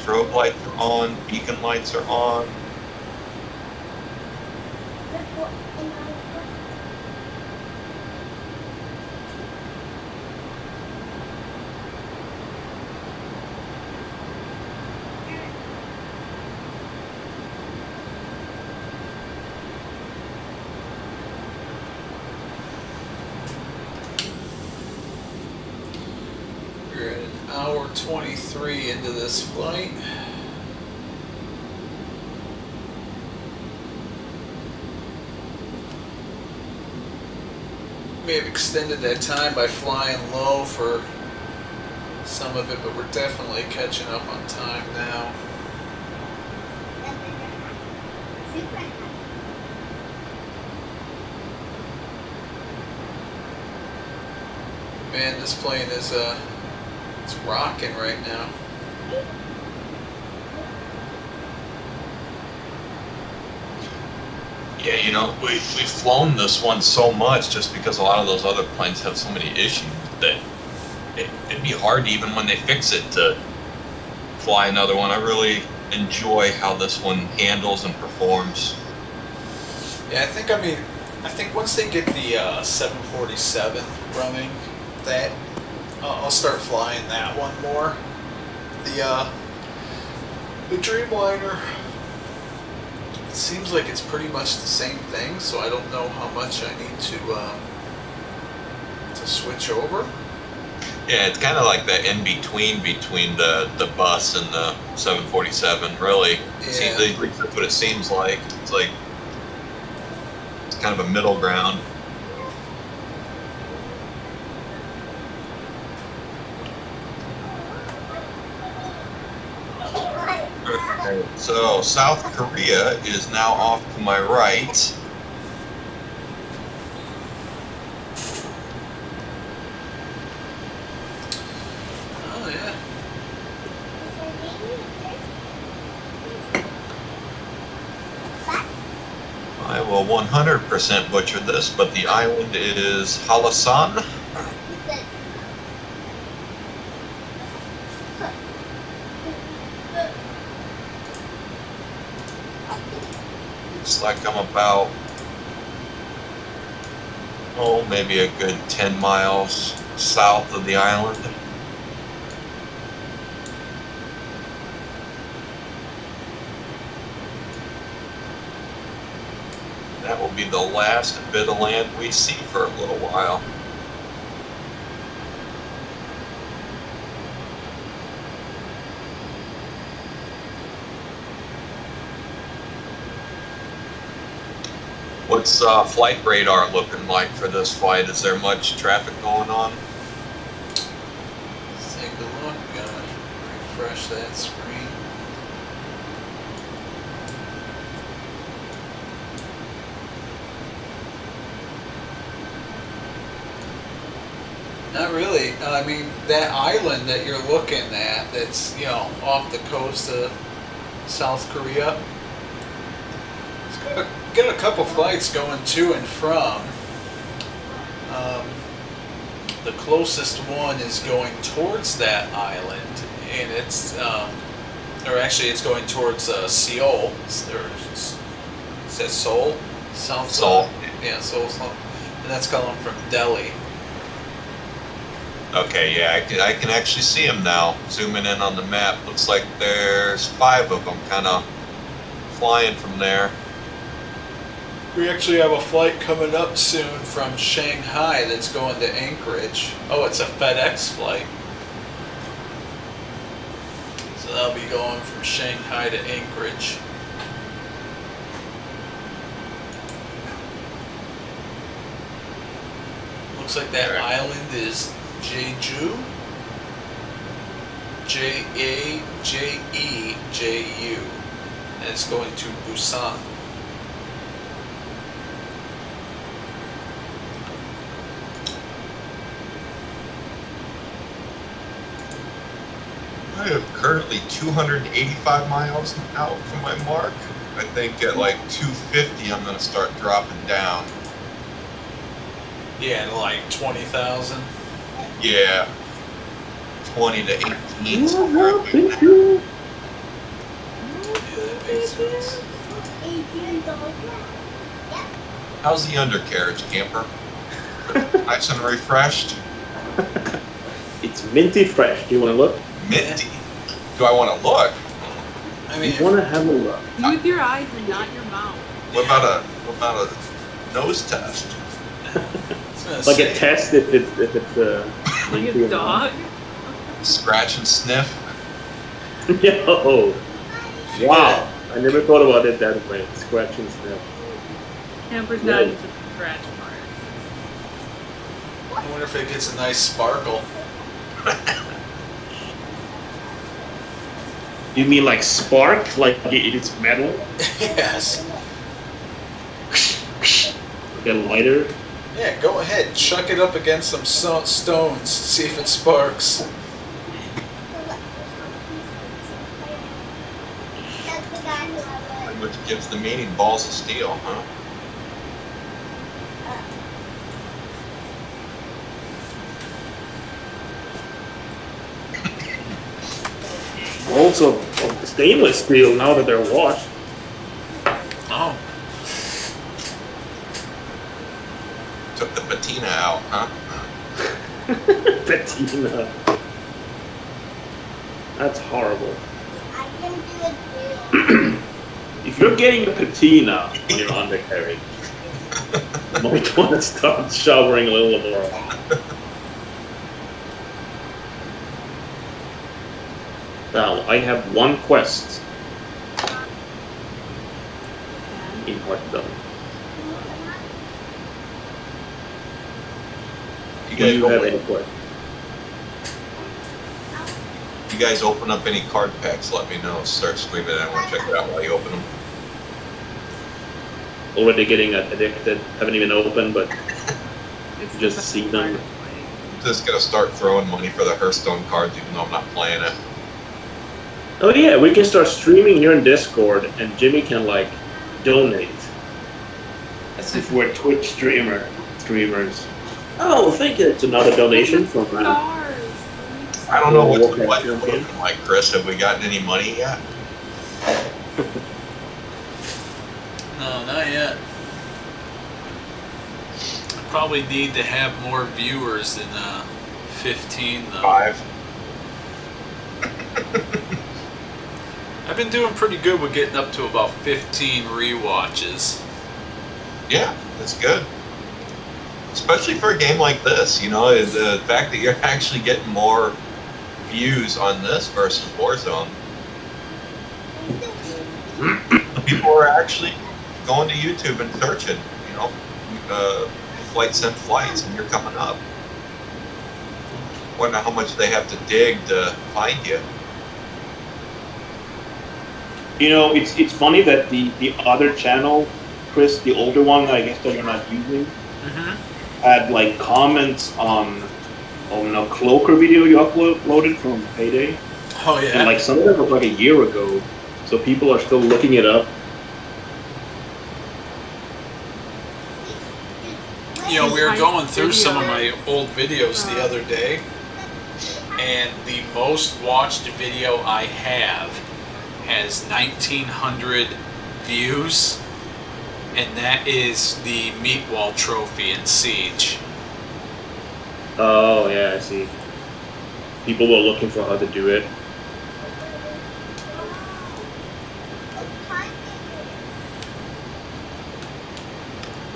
strobe lights are on, beacon lights are on. We're at an hour 23 into this flight. May have extended that time by flying low for some of it, but we're definitely catching up on time now. Man, this plane is it's rocking right now. Yeah, you know, we've flown this one so much just because a lot of those other planes have so many issues that it'd be hard even when they fix it to fly another one. I really enjoy how this one handles and performs. Yeah, I think once they get the 747 running, that I'll start flying that one more. The Dreamliner, it seems like it's pretty much the same thing, so I don't know how much I need to switch over. Yeah, it's kind of like the in-between between the bus and the 747, really. Yeah. At least that's what it seems like. It's like, it's kind of a middle ground. Okay, so South Korea is now off to my right. Oh yeah. I will 100% butcher this, but the island is Halasan. Looks like I'm about, maybe a good 10 miles south of the island. That will be the last bit of land we see for a little while. What's flight radar looking like for this flight? Is there much traffic going on? Let's take a look. Gotta refresh that screen. Not really. I mean, that island that you're looking at, that's, off the coast of South Korea, it's got a couple flights going to and from. The closest one is going towards that island, and it's, it's going towards Seoul, or is that Seoul? South Seoul. Yeah, Seoul. And that's coming from Delhi. Okay, yeah, I can actually see them now. Zooming in on the map, looks like there's 5 of them kind of flying from there. We actually have a flight coming up soon from Shanghai that's going to Anchorage. Oh, it's a FedEx flight. So that'll be going from Shanghai to Anchorage. Looks like that island is Jeju. Jeju. And it's going to Busan. I am currently 285 miles out from my mark. I think at like 250 I'm going to start dropping down. Yeah, like 20,000. Yeah. 20 to 18. nice. How's the undercarriage, camper? Nice and refreshed? It's minty fresh. Do you want to look? Minty? Do I want to look? I mean, You want to have a look? Use your eyes and not your mouth. What about a nose test? Like a test if it's Like minty a or not. dog. Scratch and sniff? Yo! Wow! I never thought about it that way. Scratch and sniff. Camper's Yeah. not into the scratch part. I wonder if it gets a nice sparkle. You mean like spark? Like it's metal? Yes. Like a lighter? Yeah, go ahead. Chuck it up against some stones. See if it sparks. Which gives the meaning balls of steel, huh? Also stainless steel now that they're washed. Oh. Took the patina out, huh? Patina. That's horrible. If you're getting a patina on your undercarriage, you might want to start showering a little more. Now, I have one quest in Heartdome. You Do guys, you have open, any quests? you guys open up any card packs, let me know. Start streaming it. I want to check it out while you open them. Already getting addicted. Haven't even opened, but It's just the see best them. part of playing. I'm just going to start throwing money for the Hearthstone cards, even though I'm not playing it. Oh yeah, we can start streaming here in Discord, and Jimmy can like donate. As if we're Twitch streamers. Oh, thank you. It's another donation from. Stars. I don't know Okay. what you're looking like, Chris. Have we gotten any money yet? No, not yet. I probably need to have more viewers than 15 though. 5. I've been doing pretty good with getting up to about 15 rewatches. Yeah, that's good. Especially for a game like this, you know, the fact that you're actually getting more views on this versus Warzone. People are actually going to YouTube and searching, you know, Flight Sim Flights, and you're coming up. Wonder how much they have to dig to find you. You know, it's funny that the other channel, Chris, the older one that I guess that you're not using, had like comments on a Cloaker video you uploaded from Payday, Oh yeah. and like some of them were like a year ago, so people are still looking it up. You know, we were going through some of my old videos the other day, and the most watched video I have has 1,900 views, and that is the meat wall trophy in Siege. Oh yeah, I see. People were looking for how to do it.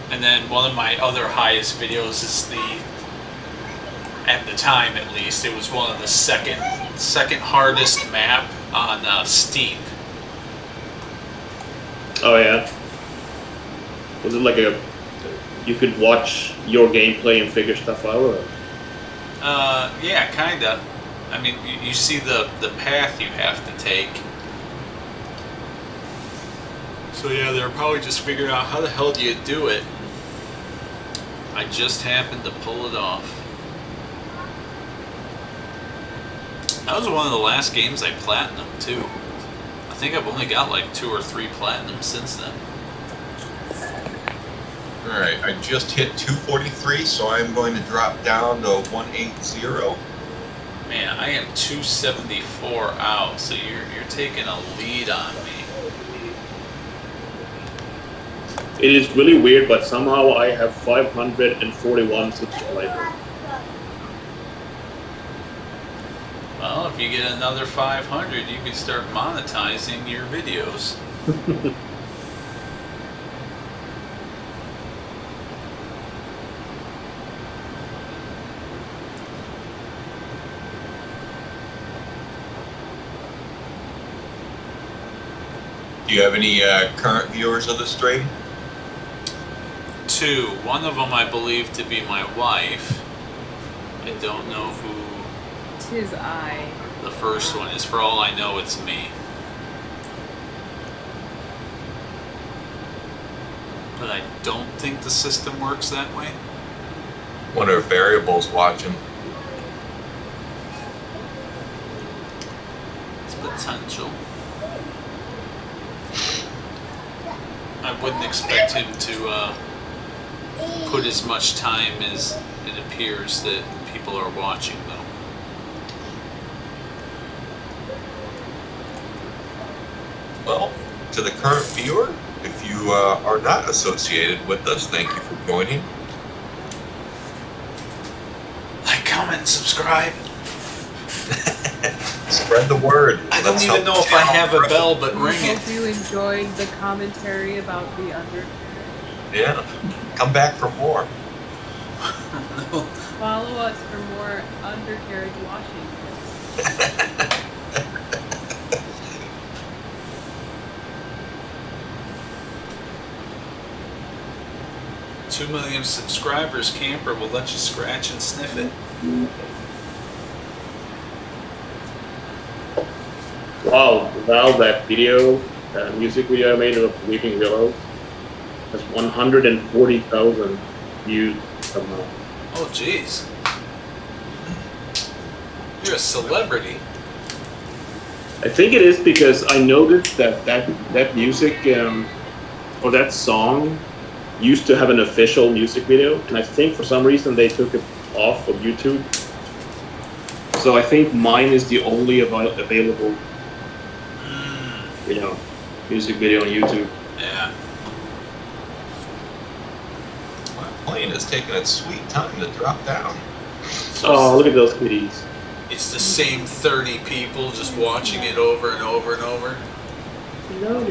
And then one of my other highest videos is at the time at least, it was one of the second hardest map on Steep. Oh yeah. Was it like you could watch your gameplay and figure stuff out? Or? Yeah, kinda. I mean, you see the path you have to take. So yeah, they're probably just figuring out how the hell do you do it. I just happened to pull it off. That was one of the last games I platinumed too. I think I've only got like 2 or 3 platinums since then. Alright, I just hit 243, so I'm going to drop down to 180. Man, I am 274 out, so you're taking a lead on me. It is really weird, but somehow I have 541 subscribers. Well, if you get another 500, you can start monetizing your videos. Do you have any current viewers of the stream? 2. One of them I believe to be my wife. I don't know who 'Tis I. the first one is. For all I know, it's me. But I don't think the system works that way. One of variables watching. It's potential. I wouldn't expect him to put as much time as it appears that people are watching, though. Well, to the current viewer, if you are not associated with us, thank you for joining. Like, comment, subscribe. Spread the word. I don't Let's even help know if I channel have a grow. bell, but We ring it. hope you enjoyed the commentary about the undercarriage. Yeah, come back for more. Follow us for more undercarriage washing tips. 2 million subscribers, Camper will let you scratch and sniff it. Wow, Val, that video, music video I made of Weeping Willow has 140,000 views somehow. Oh, jeez. You're a celebrity. I think it is because I noticed that music or that song used to have an official music video, and I think for some reason they took it off of YouTube. So I think mine is the only available, music video on YouTube. Yeah. My plane is taking its sweet time to drop down. Oh, look at those kitties. It's the same 30 people just watching it over and over and over. Oh,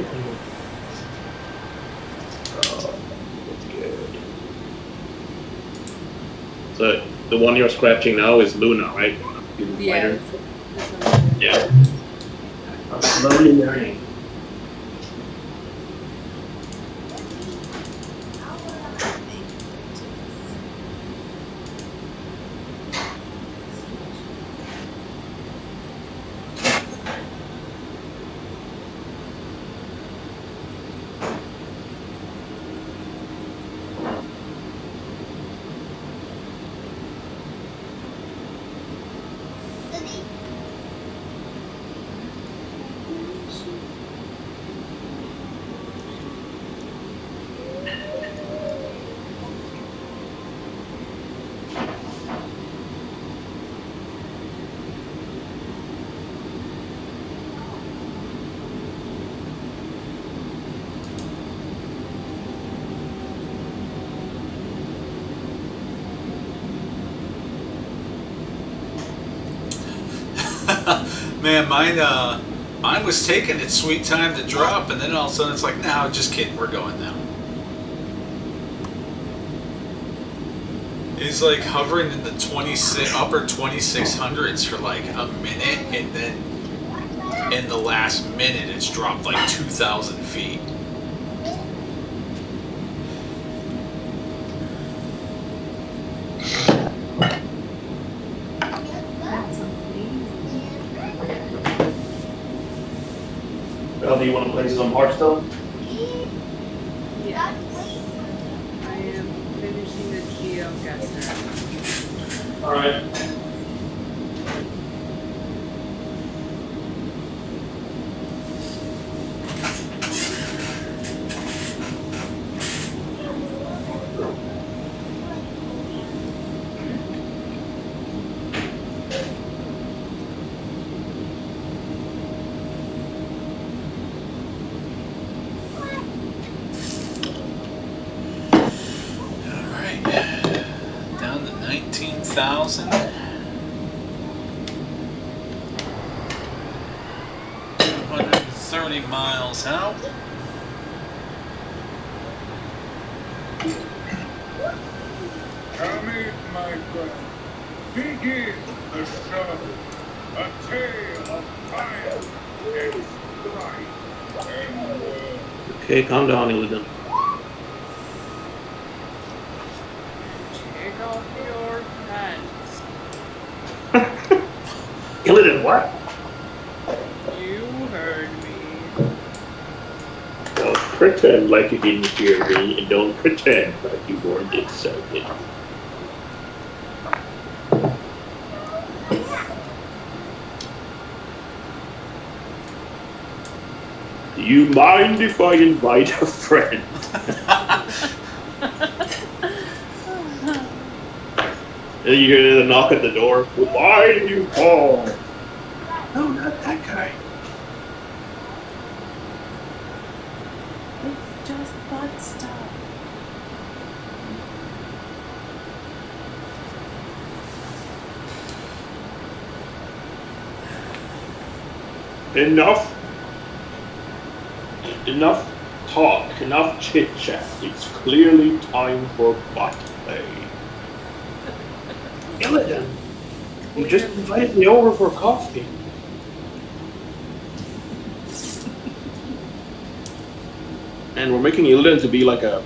that's good. So the one you're scratching now is Luna, right? Yeah. Fighter? This one. Yeah. I'm slowly learning. Man, mine was taking its sweet time to drop, and then all of a sudden it's like, no, just kidding, we're going now. It's like hovering in the upper 2600s for like a minute, and then in the last minute it's dropped like 2,000 feet. That's amazing. Well, do you want to play some Hearthstone? Yes. I am finishing the GeoGuessr. Alright. 18,000. 230 miles out. Come in, my friend. Begin the show. A tale of fire and strife and war. Okay, calm down, Illidan. Take off your pants. Illidan, what? You heard me. Don't pretend like you didn't hear me, and don't pretend like you weren't excited. Do you mind if I invite a friend? And you hear the knock at the door. Why did you call? No, not that guy. It's just butt stuff. Enough talk, enough chit chat. It's clearly time for butt play. Illidan, you just invited me over for coffee. And we're making Illidan to be like a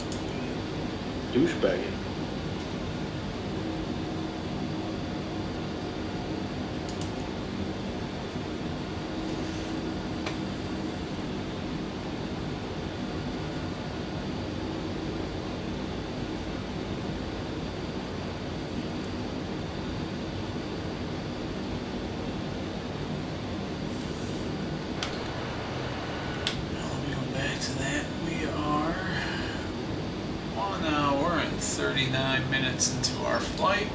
douchebag. Let me go back to that. We are 1 hour and 39 minutes into our flight.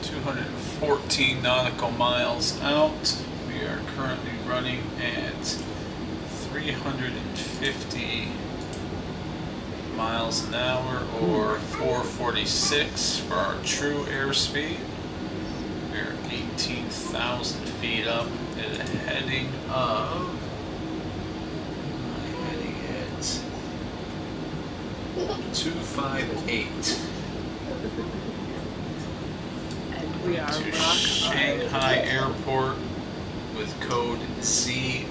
$214 nautical miles out. We are currently running at 350 miles an hour, or 446 for our true airspeed. We're 18,000 feet up at a heading of, heading at 258 And we are to rock hard. Shanghai Airport with code CSSS.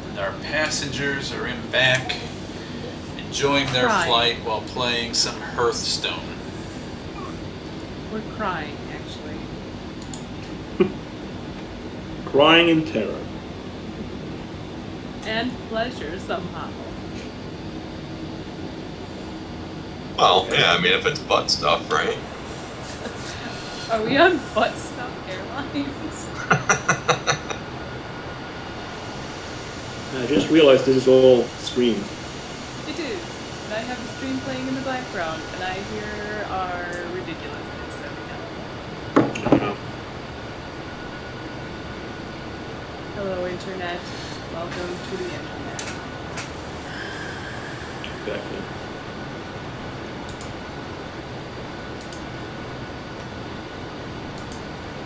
And our passengers are in back, enjoying their Crying. flight while playing some Hearthstone. We're crying, actually. Crying in terror. And pleasure, somehow. Well, yeah, I mean, if it's butt stuff, right? Are we on Butt Stuff Airlines? I just realized this is all streamed. It is. And I have the stream playing in the background, and I hear our ridiculousness every now and then. Hello, Internet. Welcome to the Internet. Exactly.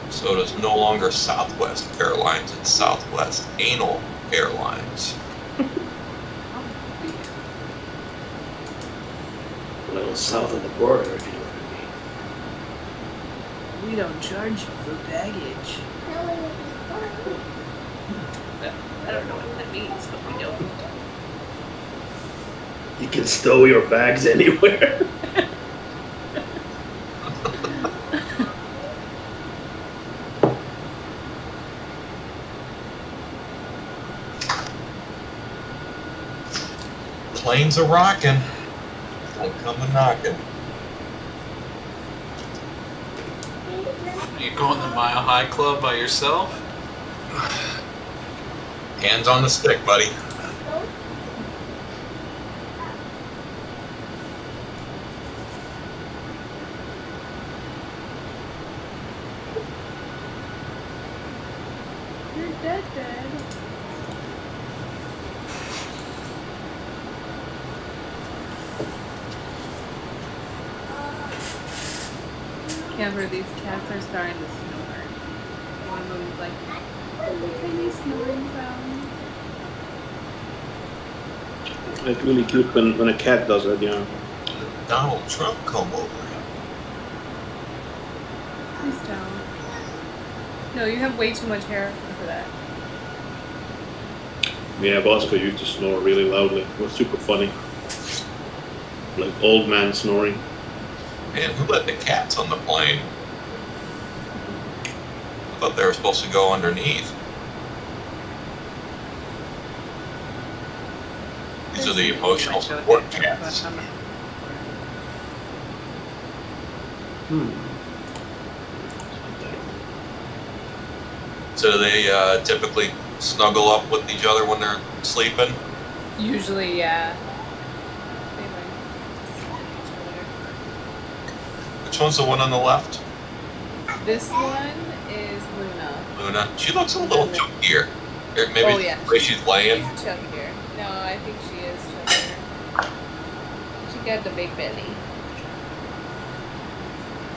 So it is no longer Southwest Airlines, it's Southwest Anal Airlines. A little south of the border, if you know what I mean. We don't charge you for baggage. I don't know what that means, but we don't. You can stow your bags anywhere. Planes are rocking. Don't come a knocking. You going to the Mile High Club by yourself? Hands on the stick, buddy. You're dead, dead. Camper, these cats are starting to snore. One of them's like, little tiny snoring sounds. It's really cute when a cat does it, yeah. Donald Trump come over. Please don't. No, you have way too much hair for that. Yeah, Bosco used to snore really loudly. It was super funny. Like old man snoring. Man, who let the cats on the plane? I thought they were supposed to go underneath. These are the emotional support cats. So they typically snuggle up with each other when they're sleeping? Usually, yeah. They like Which one's the one on the left? this one is Luna. Luna. She looks a little chunkier. Or maybe Oh, yeah. the way she's laying. She's chunkier. No, I think she is chunkier. She got the big belly.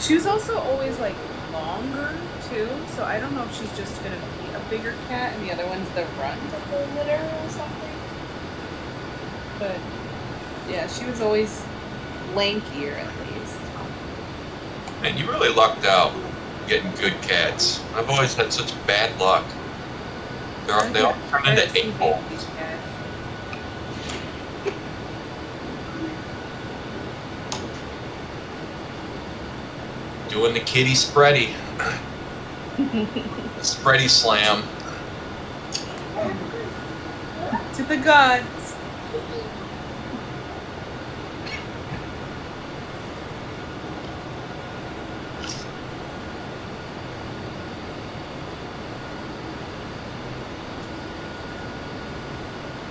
She was also always like longer too, so I don't know if she's just gonna be a bigger cat and the other one's the runt of the litter or something. But yeah, she was always lankier at least. Man, you really lucked out getting good cats. I've always had such bad luck. They all turn into 8-holes. Doing the kitty spready. The spready slam. To the gods.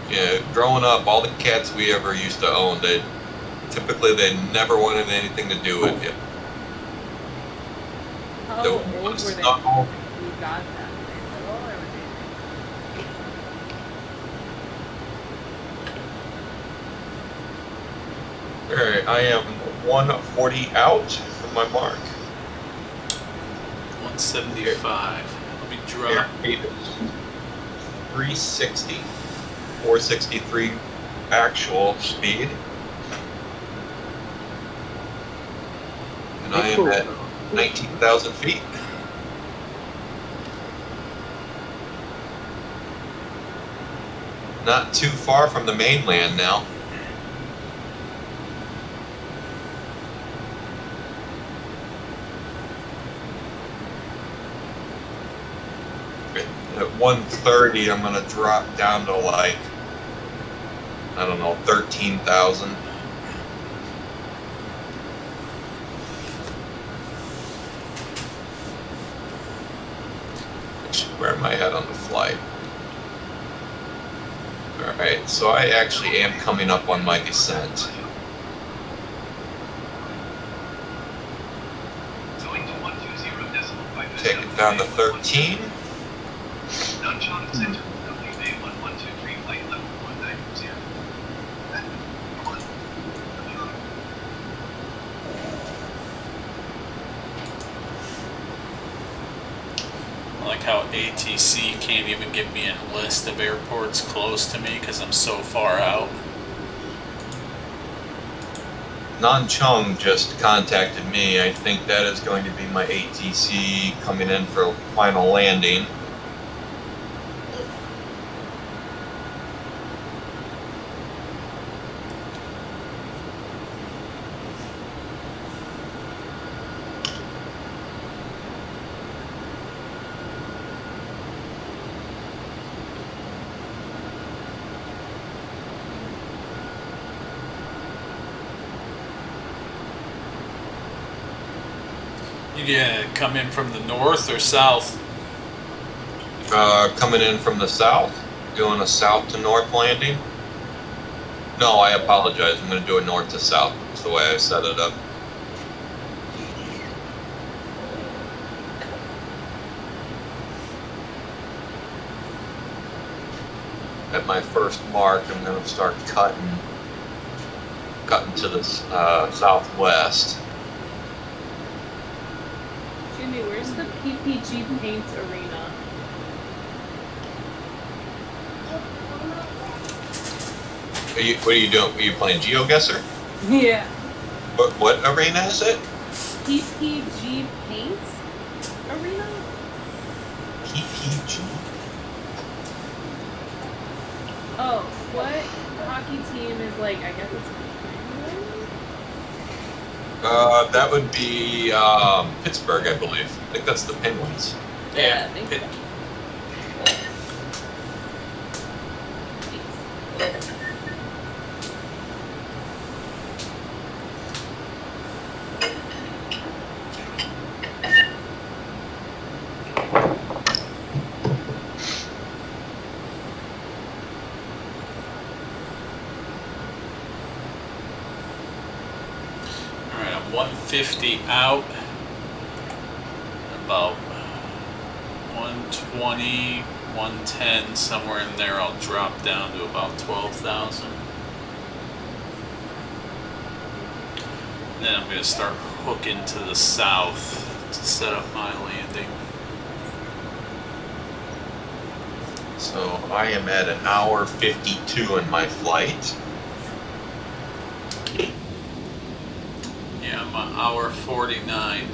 Yeah, growing up, all the cats we ever used to own, they never wanted anything to do with you. How They old would were want to they snuggle. when you got them? Were they little or were they big? Alright, I am 140 out from my mark. 175. Let me drop. Airspeed is 360. 463 actual speed. And I am at 19,000 feet. Not too far from the mainland now. At 130, I'm going to drop down to like, I don't know, 13,000. Where am I at on the flight? Alright, so I actually am coming up on my descent. Going to 120.5. Take it down to 13. Nanchang Center, WA 1123, flight level 190. I like how ATC can't even give me a list of airports close to me because I'm so far out. Nanchang just contacted me. I think that is going to be my ATC coming in for a final landing. You gonna come in from the north or south? Coming in from the south, doing a south to north landing. No, I apologize. I'm going to do a north to south. That's the way I set it up. at my first mark, I'm going to start cutting to the southwest. Jimmy, where's the PPG Paints arena? What are you doing? Are you playing GeoGuessr? Yeah. What arena is it? PPG Paints arena? PPG? Oh, what hockey team is like, I guess it's Penguins? That would be Pittsburgh, I believe. I think that's the Penguins. Yeah, I think so. Alright, I'm 150 out. About 120, 110, somewhere in there. I'll drop down to about 12,000. Then I'm going to start hooking to the south to set up my landing. So I am at an hour 52 in my flight. Yeah, I'm an hour 49.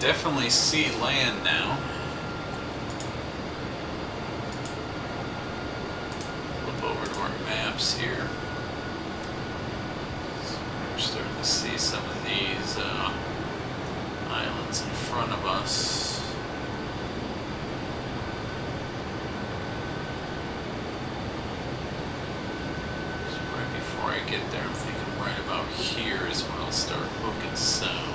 Definitely see land now. Flip over to our maps here. So we're starting to see some of these islands in front of us. So right before I get there, I'm thinking right about here is when I'll start hooking south.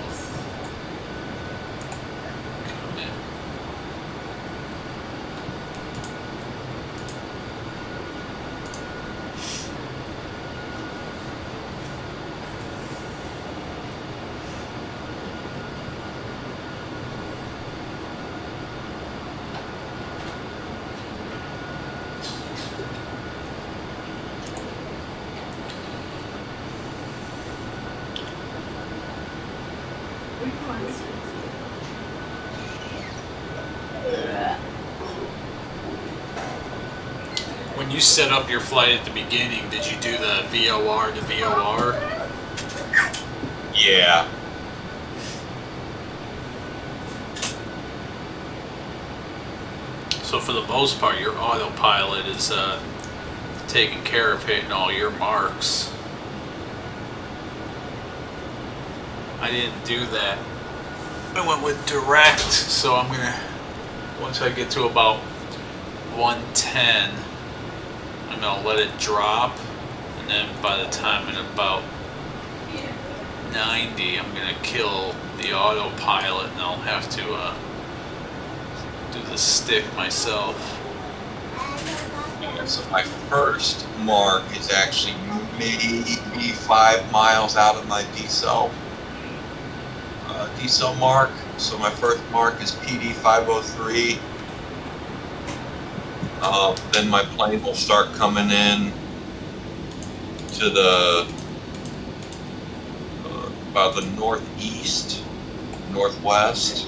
When you set up your flight at the beginning, did you do the VOR to VOR? Yeah. So for the most part, your autopilot is taking care of hitting all your marks. I didn't do that. I went with direct, so I'm gonna, once I get to about 110, I'm gonna let it drop, and then by the time at about 90, I'm gonna kill the autopilot, and I'll have to do the stick myself. So my first mark is actually maybe 5 miles out of my decel mark. So my first mark is PD 503. Then my plane will start coming in to the about the northeast, northwest.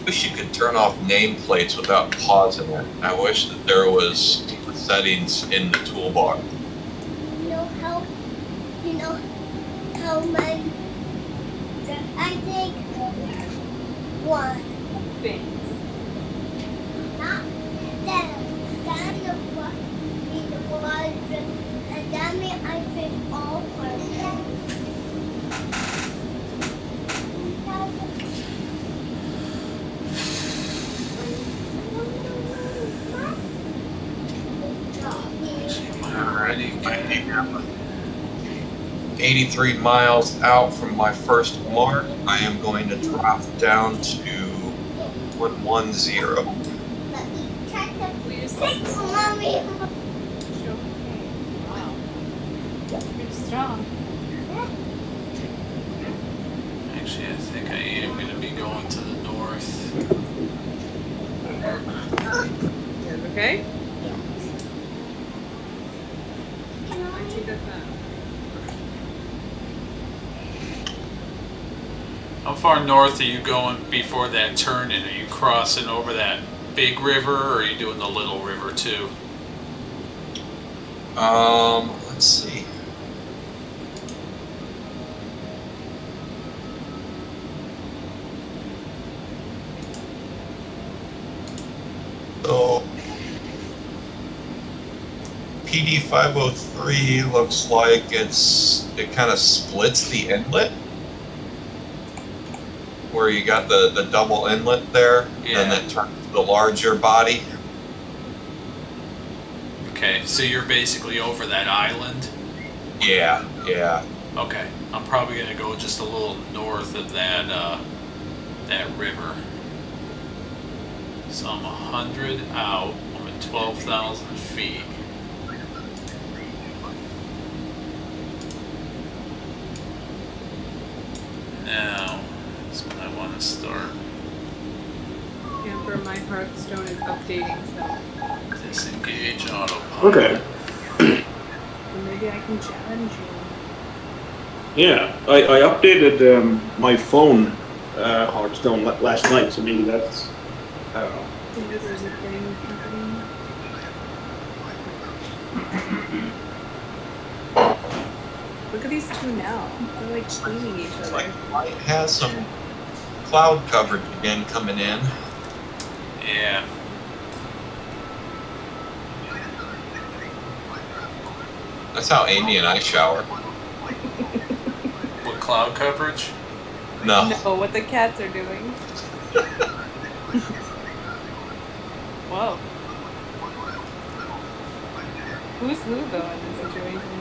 I wish you could turn off nameplates without pausing it. I wish that there was settings in the toolbar. No help. know how many. I think one. Thanks. Not then the water, and that means I drink all her. Alrighty. 83 miles out from my first mark, I am going to drop down to 110. Please. Thanks, Mommy. Wow. Pretty strong. Actually, I think I am going to be going to the north. Okay? She does that. How far north are you going before that turn in? Are you crossing over that big river, or are you doing the little river too? Let's see. So PD 503 looks like it kind of splits the inlet, where you got the double inlet there, Yeah. and then turns to the larger body. Okay, so you're basically over that island? Yeah. Okay, I'm probably going to go just a little north of that river. So I'm 100 out, I'm at 12,000 feet. Now, that's when I want to start. Camper, my Hearthstone is updating, so Disengage autopilot. Okay. maybe I can challenge you. Yeah, I updated my phone Hearthstone last night, so maybe that's. I don't know. Maybe there's a thing happening. Look at these two now. They're like cleaning each It's other. like light has some cloud coverage again coming in. Yeah. That's how Amy and I shower. What cloud coverage? No. No, what the cats are doing. Whoa. Who's who though in this situation?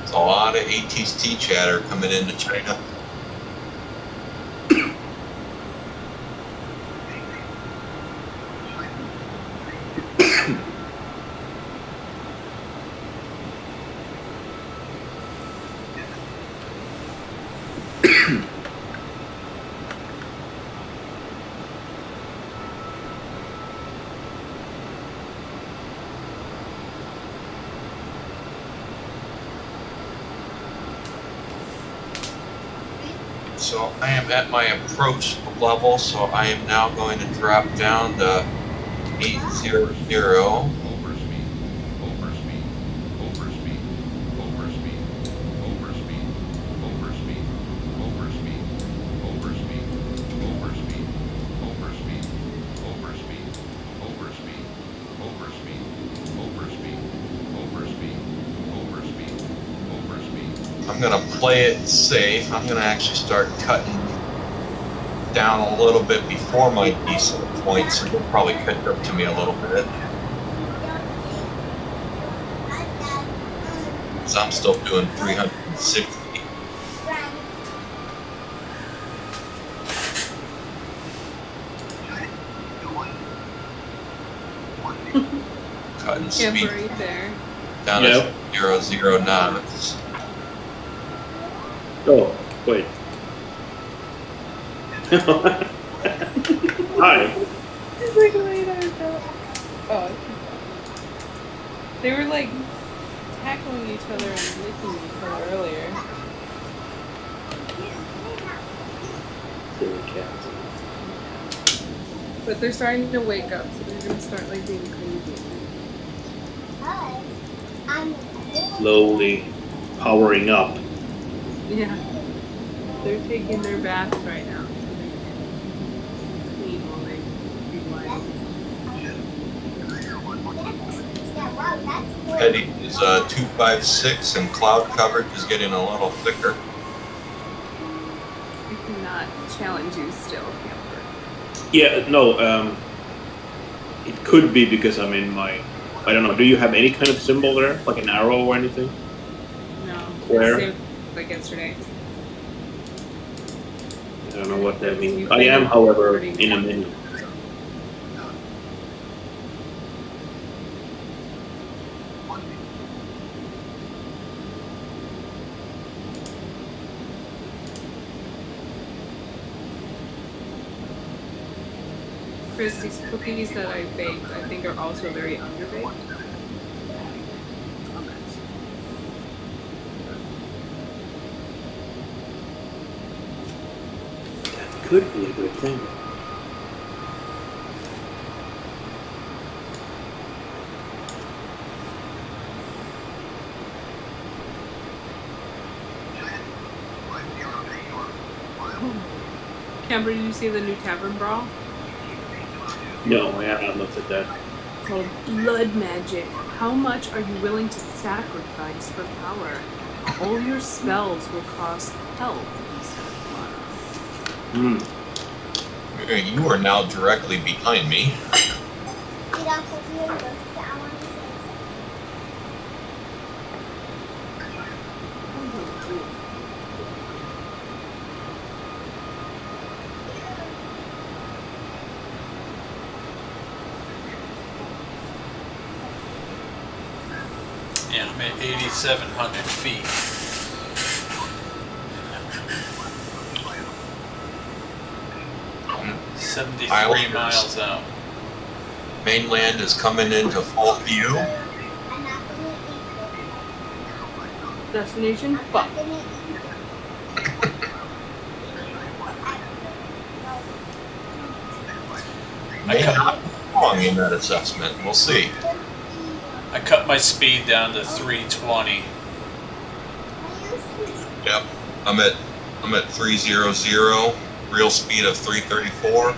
There's a lot of ATST chatter coming into China. So I am at my approach level, so I am now going to drop down to 800. I'm going to play it safe. I'm going to actually start cutting down a little bit before my diesel points, and you'll probably catch up to me a little bit. So I'm still doing 360. Cutting Camper speed right there. down Yeah. to 0 knots. Oh, wait. Hi. He's like laying on his back. Oh, they were like tackling each other and licking each other earlier. Silly cats. But they're starting to wake up, so they're gonna start like being crazy. Slowly powering up. Yeah. They're taking their baths right now. Clean while they be wild. Heading is 256 and cloud coverage is getting a little thicker. I cannot challenge you still, camper. Yeah, no, it could be because I'm in my, I don't know, do you have any kind of symbol there? Like an arrow or anything? No. Where? Same like yesterday. I don't know what that means. I am, however, in a menu. Chris, these cookies that I baked, I think are also very underbaked. Comments. That could be a good thing. Camper, did you see the new Tavern Brawl? No, I haven't looked at that. It's called Blood Magic. How much are you willing to sacrifice for power? All your spells will cost health instead of mana. You are now directly behind me. Yeah, I'm at 8,700 feet. Um, 73 miles out. Mainland is coming into full view. Destination? Fuck. May not be wrong in that assessment. We'll see. I cut my speed down to 320. Yep. I'm at 300. Real speed of 334.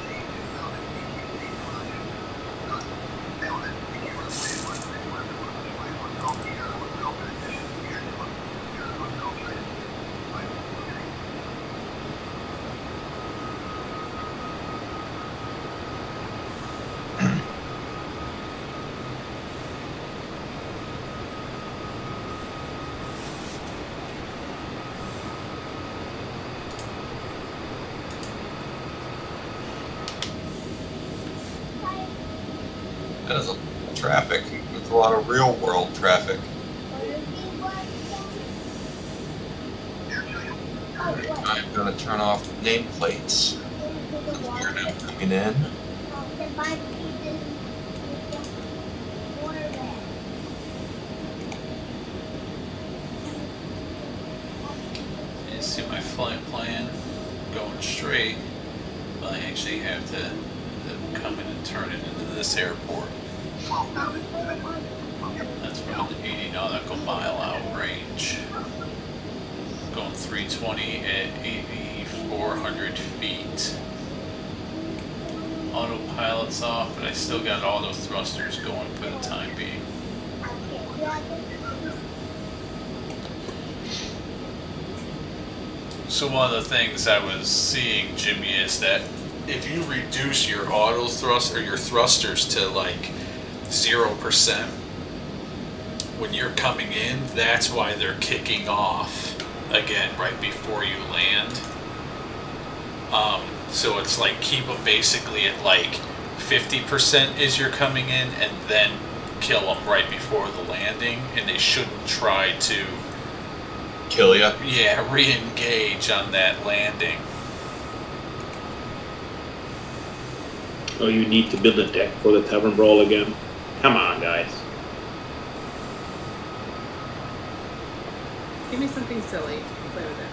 That is a lot of traffic. There's a lot of real world traffic. I'm going to turn off nameplates. You're now coming in. You see my flight plan going straight, but I actually have to come in and turn it into this airport. That's about the 80 nautical mile out range. Going 320 at 8,400 feet. Autopilot's off, but I still got auto thrusters going for the time being. So one of the things I was seeing, Jimmy, is that if you reduce your auto thrust or your thrusters to like 0%, when you're coming in, that's why they're kicking off again right before you land. So it's like keep them basically at like 50% as you're coming in, and then kill them right before the landing, and they shouldn't try to Kill ya. yeah, re-engage on that landing. Oh, you need to build a deck for the Tavern Brawl again? Come on, guys. Give me something silly. Play with it.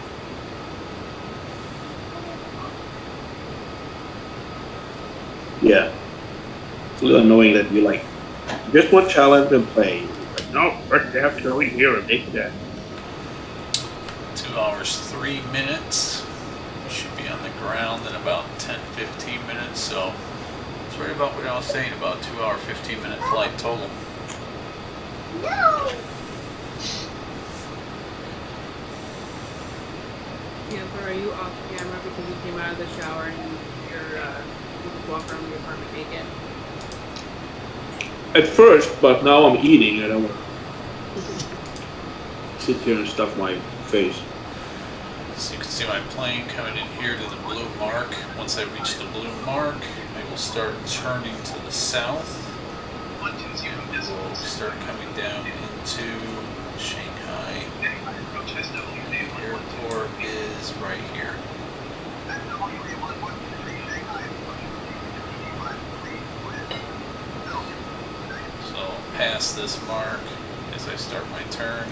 Yeah. It's a little annoying that you like, just one challenge and play. Like, no, first you have to go in here and make that. 2 hours 3 minutes. We should be on the ground in about 10-15 minutes, so it's right about what I was saying, about 2 hour 15-minute flight total. No! Camper, are you off camera because you came out of the shower and you're you just walk around the apartment naked? At first, but now I'm eating and I want to sit here and stuff my face. So you can see my plane coming in here to the blue mark. Once I reach the blue mark, I will start turning to the south. And we'll start coming down into Shanghai. The airport is right here. So past this mark as I start my turn,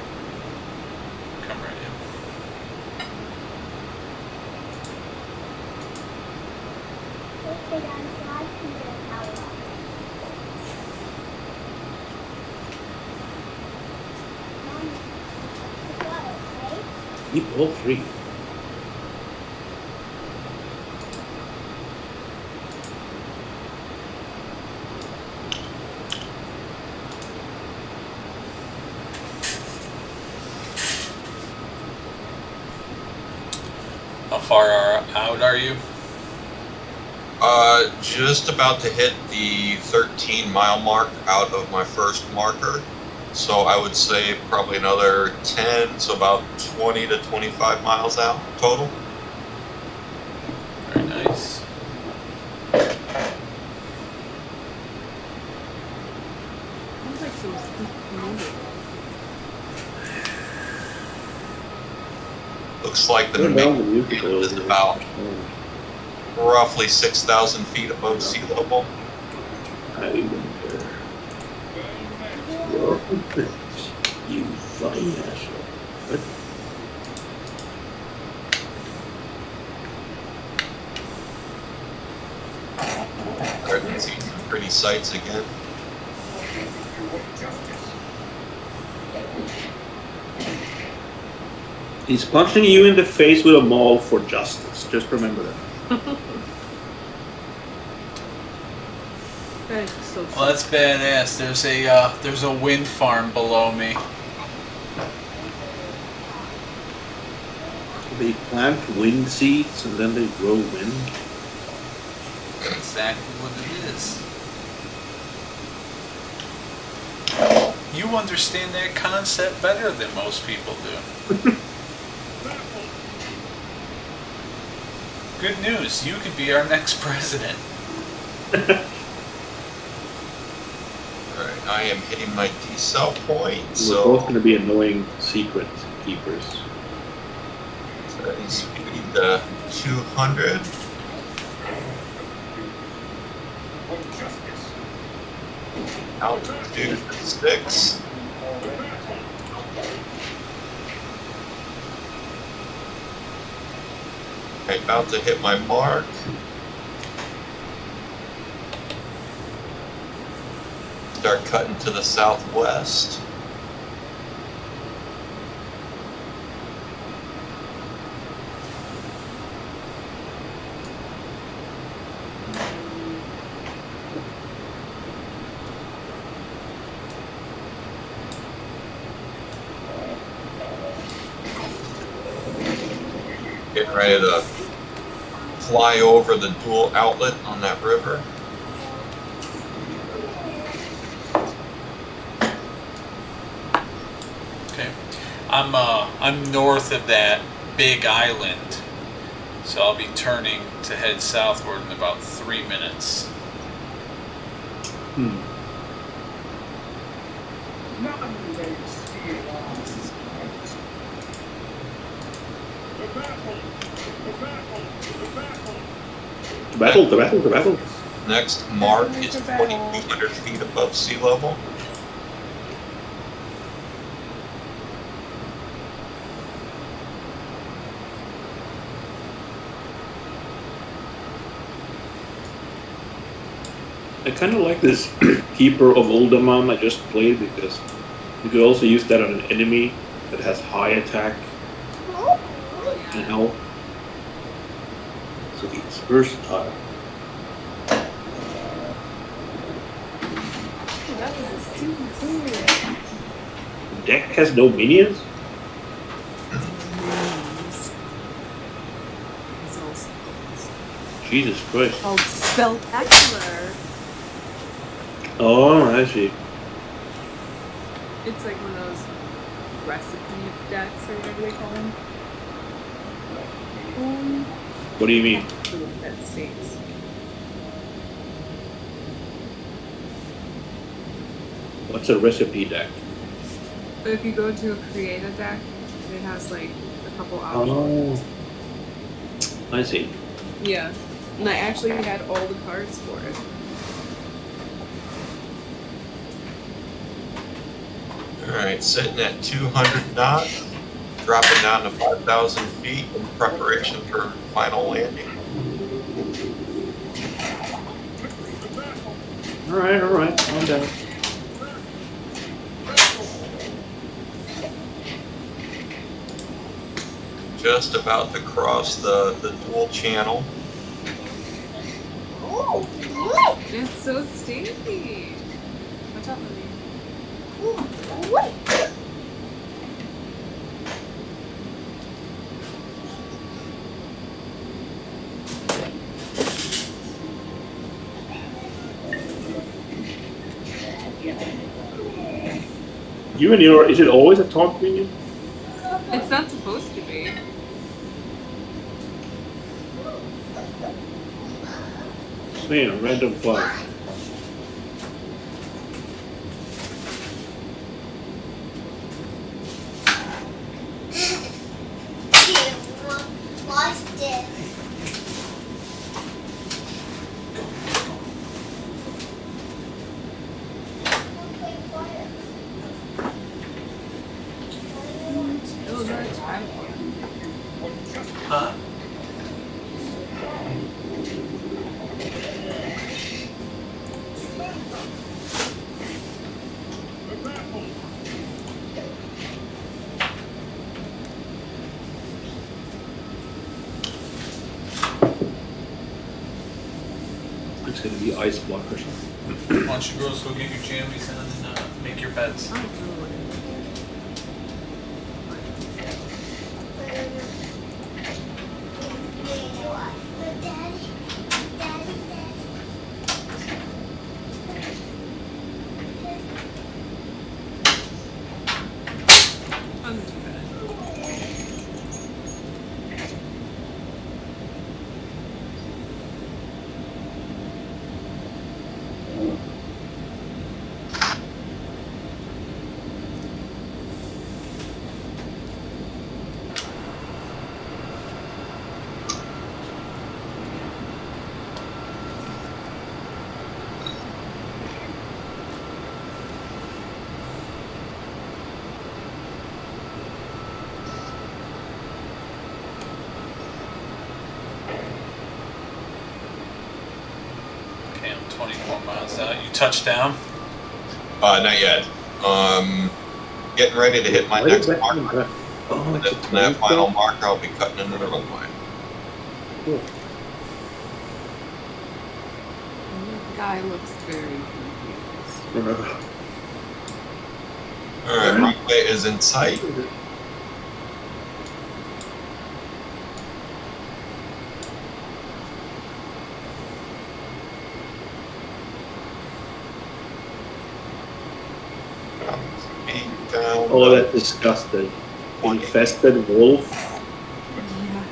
come right in. Let's go down so I can get an hour. Mom, let's go, okay? Eat all three. How far out are you? Just about to hit the 13-mile mark out of my first marker. So I would say probably another 10, so about 20 to 25 miles out total. Very nice. Sounds like some movie. Looks like the Turn down the main music a field is little bit. about roughly 6,000 feet above sea level. I wonder. You funny asshole. What? Starting to see some pretty sights again. He's punching you in the face with a maul for justice. Just remember that. That is so Well, that's badass. There's a wind farm below me. They plant wind seeds and then they grow wind. That's exactly what it is. You understand that concept better than most people do. Good news, you could be our next president. Alright, I am hitting my decel point, We're so both going to be annoying secret keepers. speed to 200. Altitude 6. Okay, about to hit my mark. Start cutting to the southwest. Getting ready to fly over the dual outlet on that river. Okay. I'm north of that big island, so I'll be turning to head southward in about 3 minutes. None may steal our sight. The battle! The battle! The battle! The battle. Next mark is 2,200 feet above sea level. I kind of like this Keeper of Uldamam I just played because you could also use that on an enemy that has high attack and health. So it's versatile. That was a super cool. The deck has no minions? It's also Jesus Christ. called Spelltacular. Oh, I see. It's like one of those recipe decks or whatever they call them. What do you mean? That states. What's a recipe deck? But if you go to create a deck, it has like a couple options. Oh, I see. Yeah. And I actually had all the cards for it. Alright, sitting at 200 knots, dropping down to 5,000 feet in preparation for final landing. Alright, calm down. Just about to cross the dual channel. It's so stinky. Watch out for me. You and your, is it always a talk minion? It's not supposed to be. Man, random flag. Oh, no, it's fine. Huh? It's gonna be ice block or something. Why don't you girls go get your jammies and make your beds? Okay, I'm 24 miles out. You touched down? Not yet. Getting ready to hit my Why next did that mark. come back? Oh, And it's then a from that final time marker, I'll be cutting into the runway. Cool. The guy looks very confused. Alright, runway is in sight. Down. Oh, that's disgusting. Infested wolf. Yeah.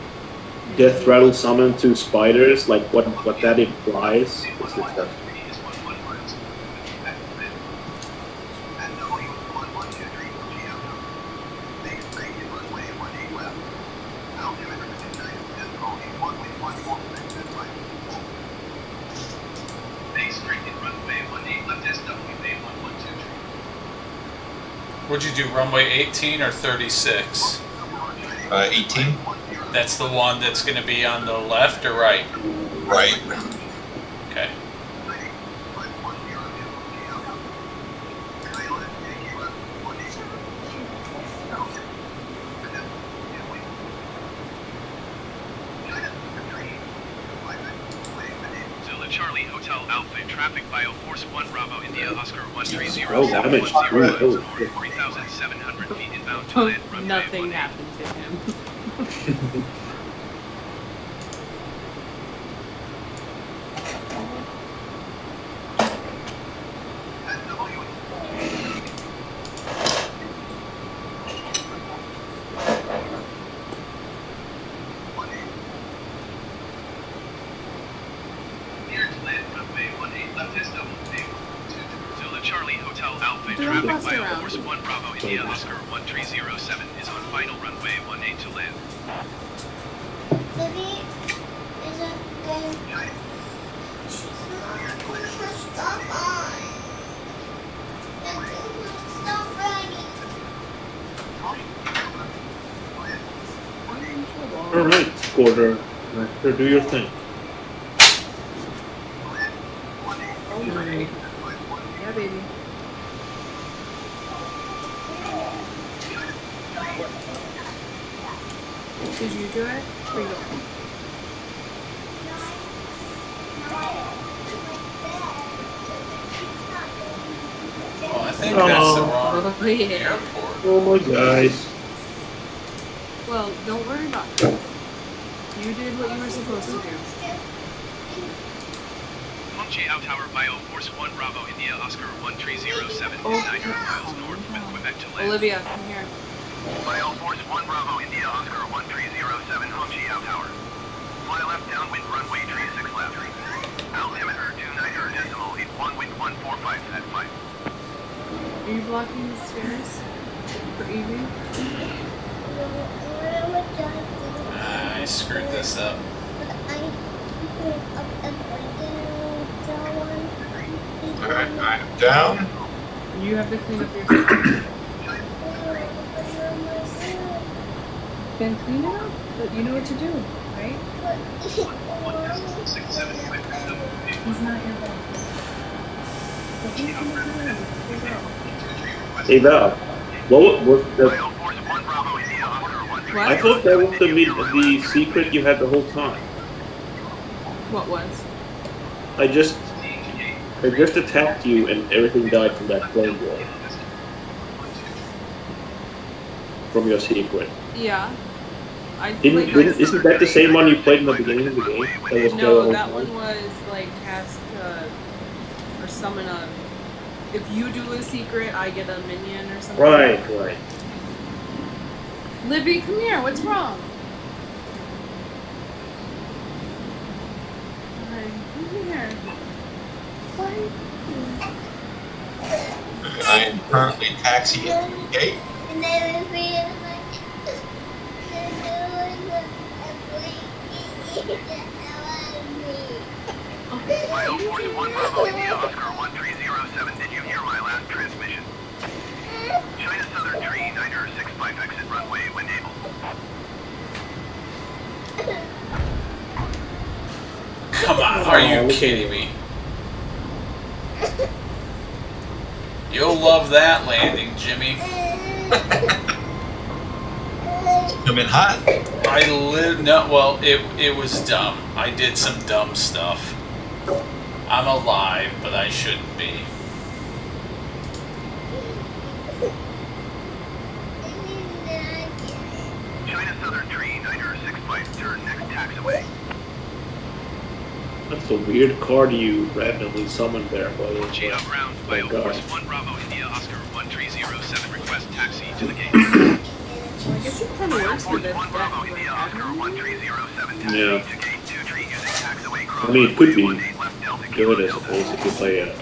Death rattle summon 2 spiders. Like what that implies is disgusting. Would you do runway 18 or 36? 18. That's the one that's going to be on the left or right? Right. Okay. Zulu Charlie Hotel Alpha traffic bio Force 1 Bravo India Oscar 130 Oh, damage. 3,700 feet inbound to land runway Nothing 18. happened to him. Zulu Charlie Hotel Alpha Don't traffic bust bio around. Force 1 Bravo India Oscar 1307 is on final runway 18 to land. Maybe is it good? Stop on. Stop running. Alright, Quarter. Master, do your thing. Alright. Yeah, baby. Did you do it? Or you? Well, I think that's the wrong Oh, yeah. airport. Oh my guys. Well, don't worry about it. You did what you were supposed to do. Hongqi Out Tower bio Force 1 Bravo India Oscar 1307 Oh, 900 miles north with Quebec to land. Olivia, come here. Bio Force 1 Bravo India Oscar 1307 Hongqi Out Tower. Fly left downwind runway 36 left. Altimeter 29 decimal 81 wind 145 at 5. Are you blocking the stairs for Evie? I screwed this up. Alright, I'm down. You have to clean up your stuff. Then clean it up. But you know what to do, right? He's not your boss. So he's gonna do it. Figure out. Hey, Val. What was the... Bio Force 1 Bravo India Oscar 1307. What? I thought that was the secret you had the whole time. What was? I just attacked you and everything died from that flame wall. From your secret. Yeah. Isn't that the same one you played in the beginning of the game? That was No, that one was like cast or summon a. If you do a secret, I get a minion or something. Right. Libby, come here. What's wrong? Hi, come here. Why? I am currently taxiing to the gate. And then we feel like Bio Force 1 Bravo India Oscar 1307. Did you hear my last transmission? China Southern Tree 965 exit runway when able. Come on, are you kidding me? You'll love that landing, Jimmy. Come in hot. It was dumb. I did some dumb stuff. I'm alive, but I shouldn't be. China Southern Tree 965 turn next taxiway. That's a weird card you randomly summoned there, by the way. G out ground Oh Bio god. Force 1 Bravo India Oscar 1307. taxi to the gate. Well, I guess it kind of works with this. 1 Bravo India Oscar 1307 taxi Yeah. to gate 23 using taxiway I mean, it could be 18 left Delta Kilo good, I Delta. suppose, if you play a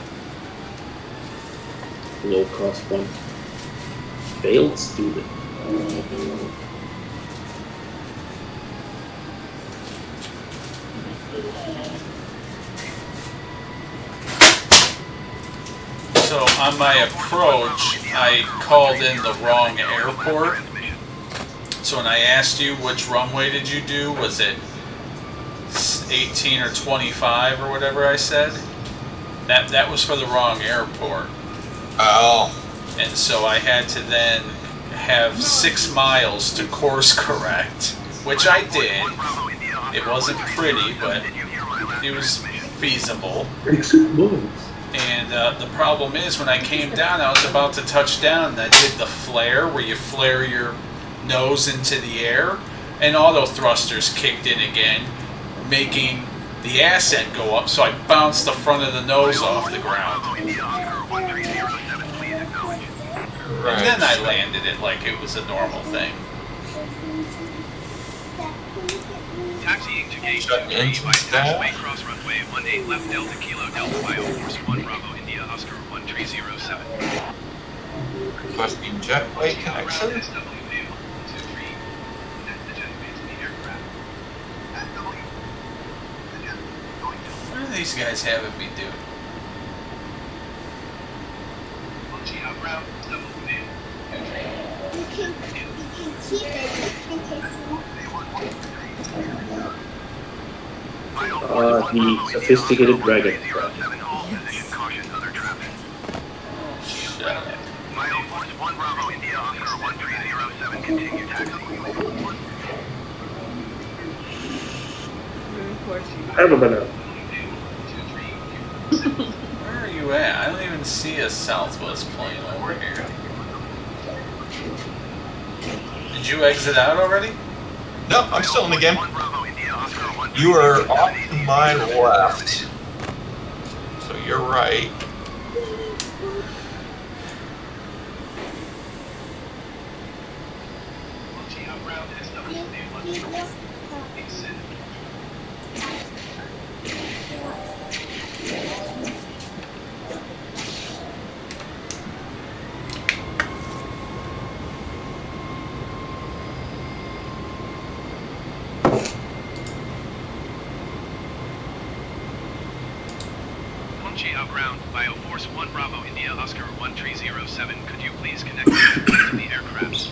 low-cost one. Failed student. So on my approach, I called in the wrong airport. So when I asked you which runway did you do, was it 18 or 25 or whatever I said? That was for the wrong airport. Oh, And so I had to then have 6 miles to course correct, which I did. It wasn't pretty, but it was feasible. Exit moves. And the problem is, when I came down, I was about to touch down, and I did the flare, where you flare your nose into the air, and auto thrusters kicked in again, making the ascent go up, so I bounced the front of the nose off the ground. And then I landed it like it was a normal thing. Taxiing to gate Shut 23 engines by down. taxiway cross runway 18 left Delta Kilo Delta Bio Force 1 Bravo India Oscar 1307. requesting jetway connection. What are these guys having me do? You can keep it in case The sophisticated dragon. Shut up. Mile Force 1 Bravo India Oscar 1307 continue taxi. Of course. I have a banana. Where are you at? I don't even see a Southwest plane over here. Did you exit out already? No, I'm still in the game. 1 Bravo India Oscar 1307. You are off to my left. So you're right. Punchy outground, Bio Force 1 Bravo India Oscar 1307. Could you please connect to the aircraft?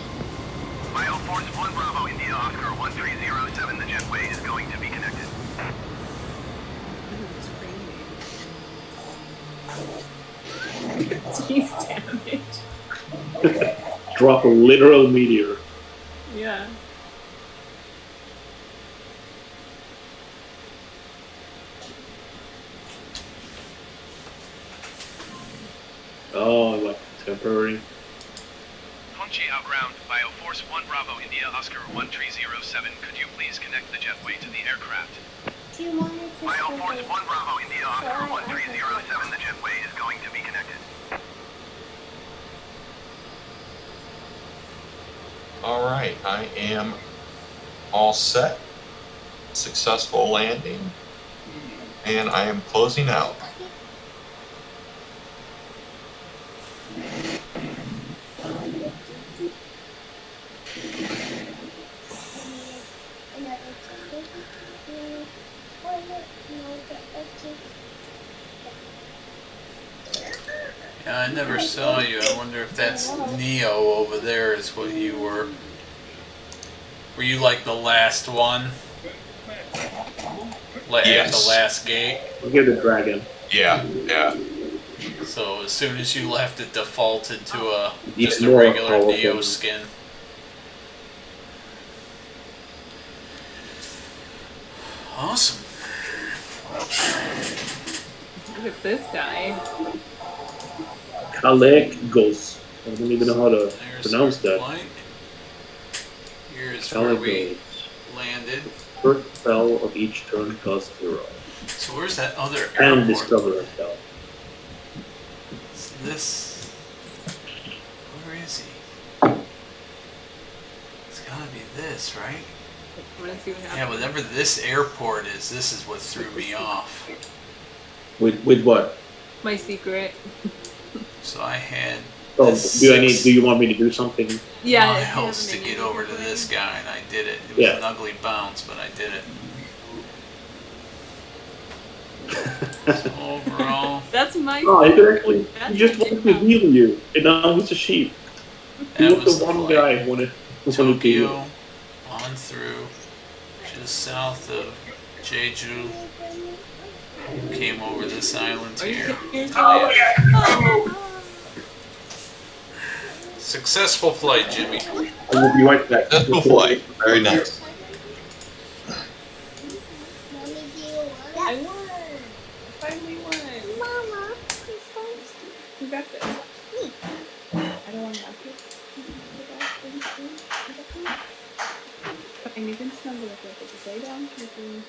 Bio Force 1 Bravo India Oscar 1307. The jetway is going to be connected. Jeez, damage. Drop a literal meteor. Yeah. Oh, like temporary. Punchy outground, Bio Force 1 Bravo India Oscar 1307. Could you please connect the jetway to the aircraft? Do you want it to Bio stay Force there? 1 Bravo India Oscar 1307. The jetway is going to be connected. All right, I am all set. Successful landing. And I am closing out. Yeah, I never saw you. I wonder if that's Neo over there is what you were. Were you like the last one? Like at Yes. the last gate? Look at the dragon. Yeah, yeah. So as soon as you left, it defaulted to a Even just a more regular powerful. Neo skin. Awesome. Look at this guy. Calicos. I don't even know how to There's pronounce our that. flight. Here's where we Calicos. landed. First spell of each turn costs 0. So where's that other And airport? discover a spell. This. Where is he? gotta be this, right? I want to see what Yeah, happens. whatever this airport is, this is what threw me off. With what? My secret. So I had Oh, this do you 6 want me to do something? Yeah. if you have a miles to minute, get you over can to play. this guy, and I did it. It was Yeah. an ugly bounce, but I did it. So overall, That's my. Oh, he could actually. That's He just my wanted to income. heal you, and now he's a sheep. He that was was the the one flight. guy who wanted to heal. Tokyo, on through, just south of Jeju. Came over this island Are you here. serious? Oh. Successful flight, Jimmy. I will be right back. Successful flight. Very nice. Mommy, do you want? I won. I finally won. Mama, Who got this? I don't want to knock it. Fine, you can snuggle with it, but just lay down. You can...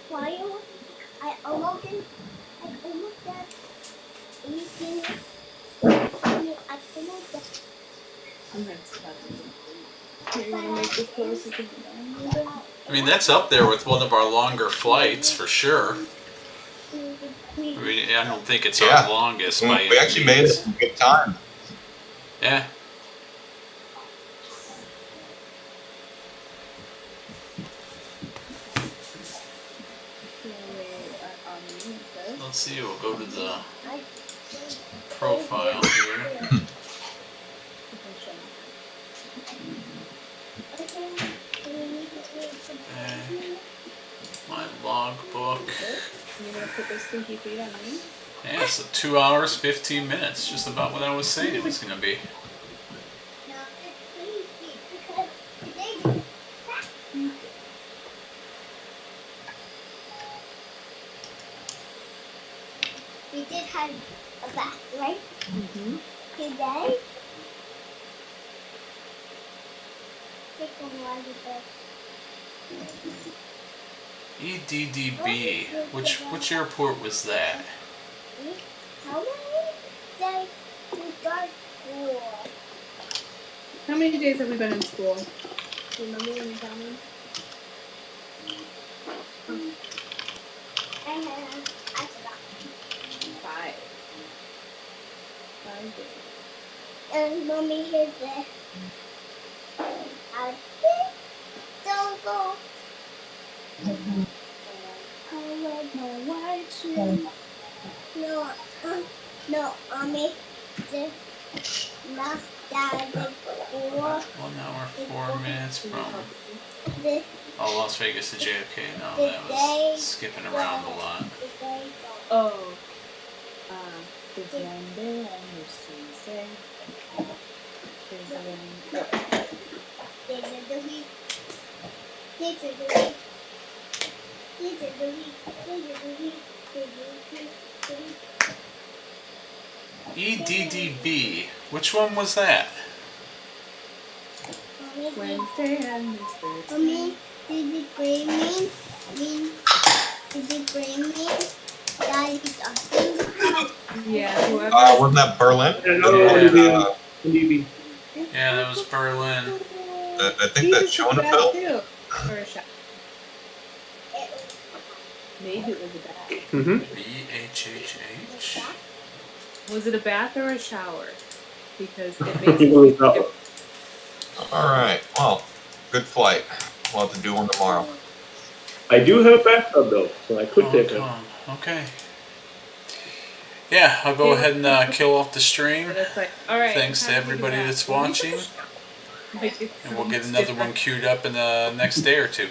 why you? I almost got 18. I almost got. I'm going to stop it. Here, you want to make this close? You can go down a little bit. I mean, that's up there with one of our longer flights for sure. I mean, I don't think it's Yeah. our longest by We actually made it in good time. Yeah. Let's see, we'll go to the profile here. My logbook. You're going to put those stinky feet on me? Yeah, so 2 hours, 15 minutes. Just about what I was saying it was going to be. We did have a bath, right? Mm-hmm. Today. Take a while with us. EDDB. Which airport was that? How many days we got for? How many days have we been in school? Remember when you told me? I forgot. 5. 5 days. And mommy hit the. I think don't go. I love my white shoes. No, mommy. The not that the 1 hour, 4 minutes from the Las Vegas to JFK. No, that was skipping around a lot. Oh. There's Monday and there's Tuesday. There's Wednesday. These are the week. These are the week. These are the week. These are the week. These are the week. EDDB. Which one was that? Wednesday and there's Thursday. Mommy, did it bring me? Did it bring me? Daddy's awesome. Yeah, whoever. Wasn't that Berlin? Yeah, that was Berlin. I think that's Schonefeld. Or a shot. Maybe it was a bath. Mm-hmm. BHHH. Was it a bath or a shower? Because it makes It a was huge not. difference. All right. Well, good flight. We'll have to do one tomorrow. I do have a bathtub though, so I could take it. Okay. Yeah, I'll go ahead and kill off the stream. But it's like, all right. Thanks to everybody that's watching. Like, And we'll get another one queued up in the next day or two.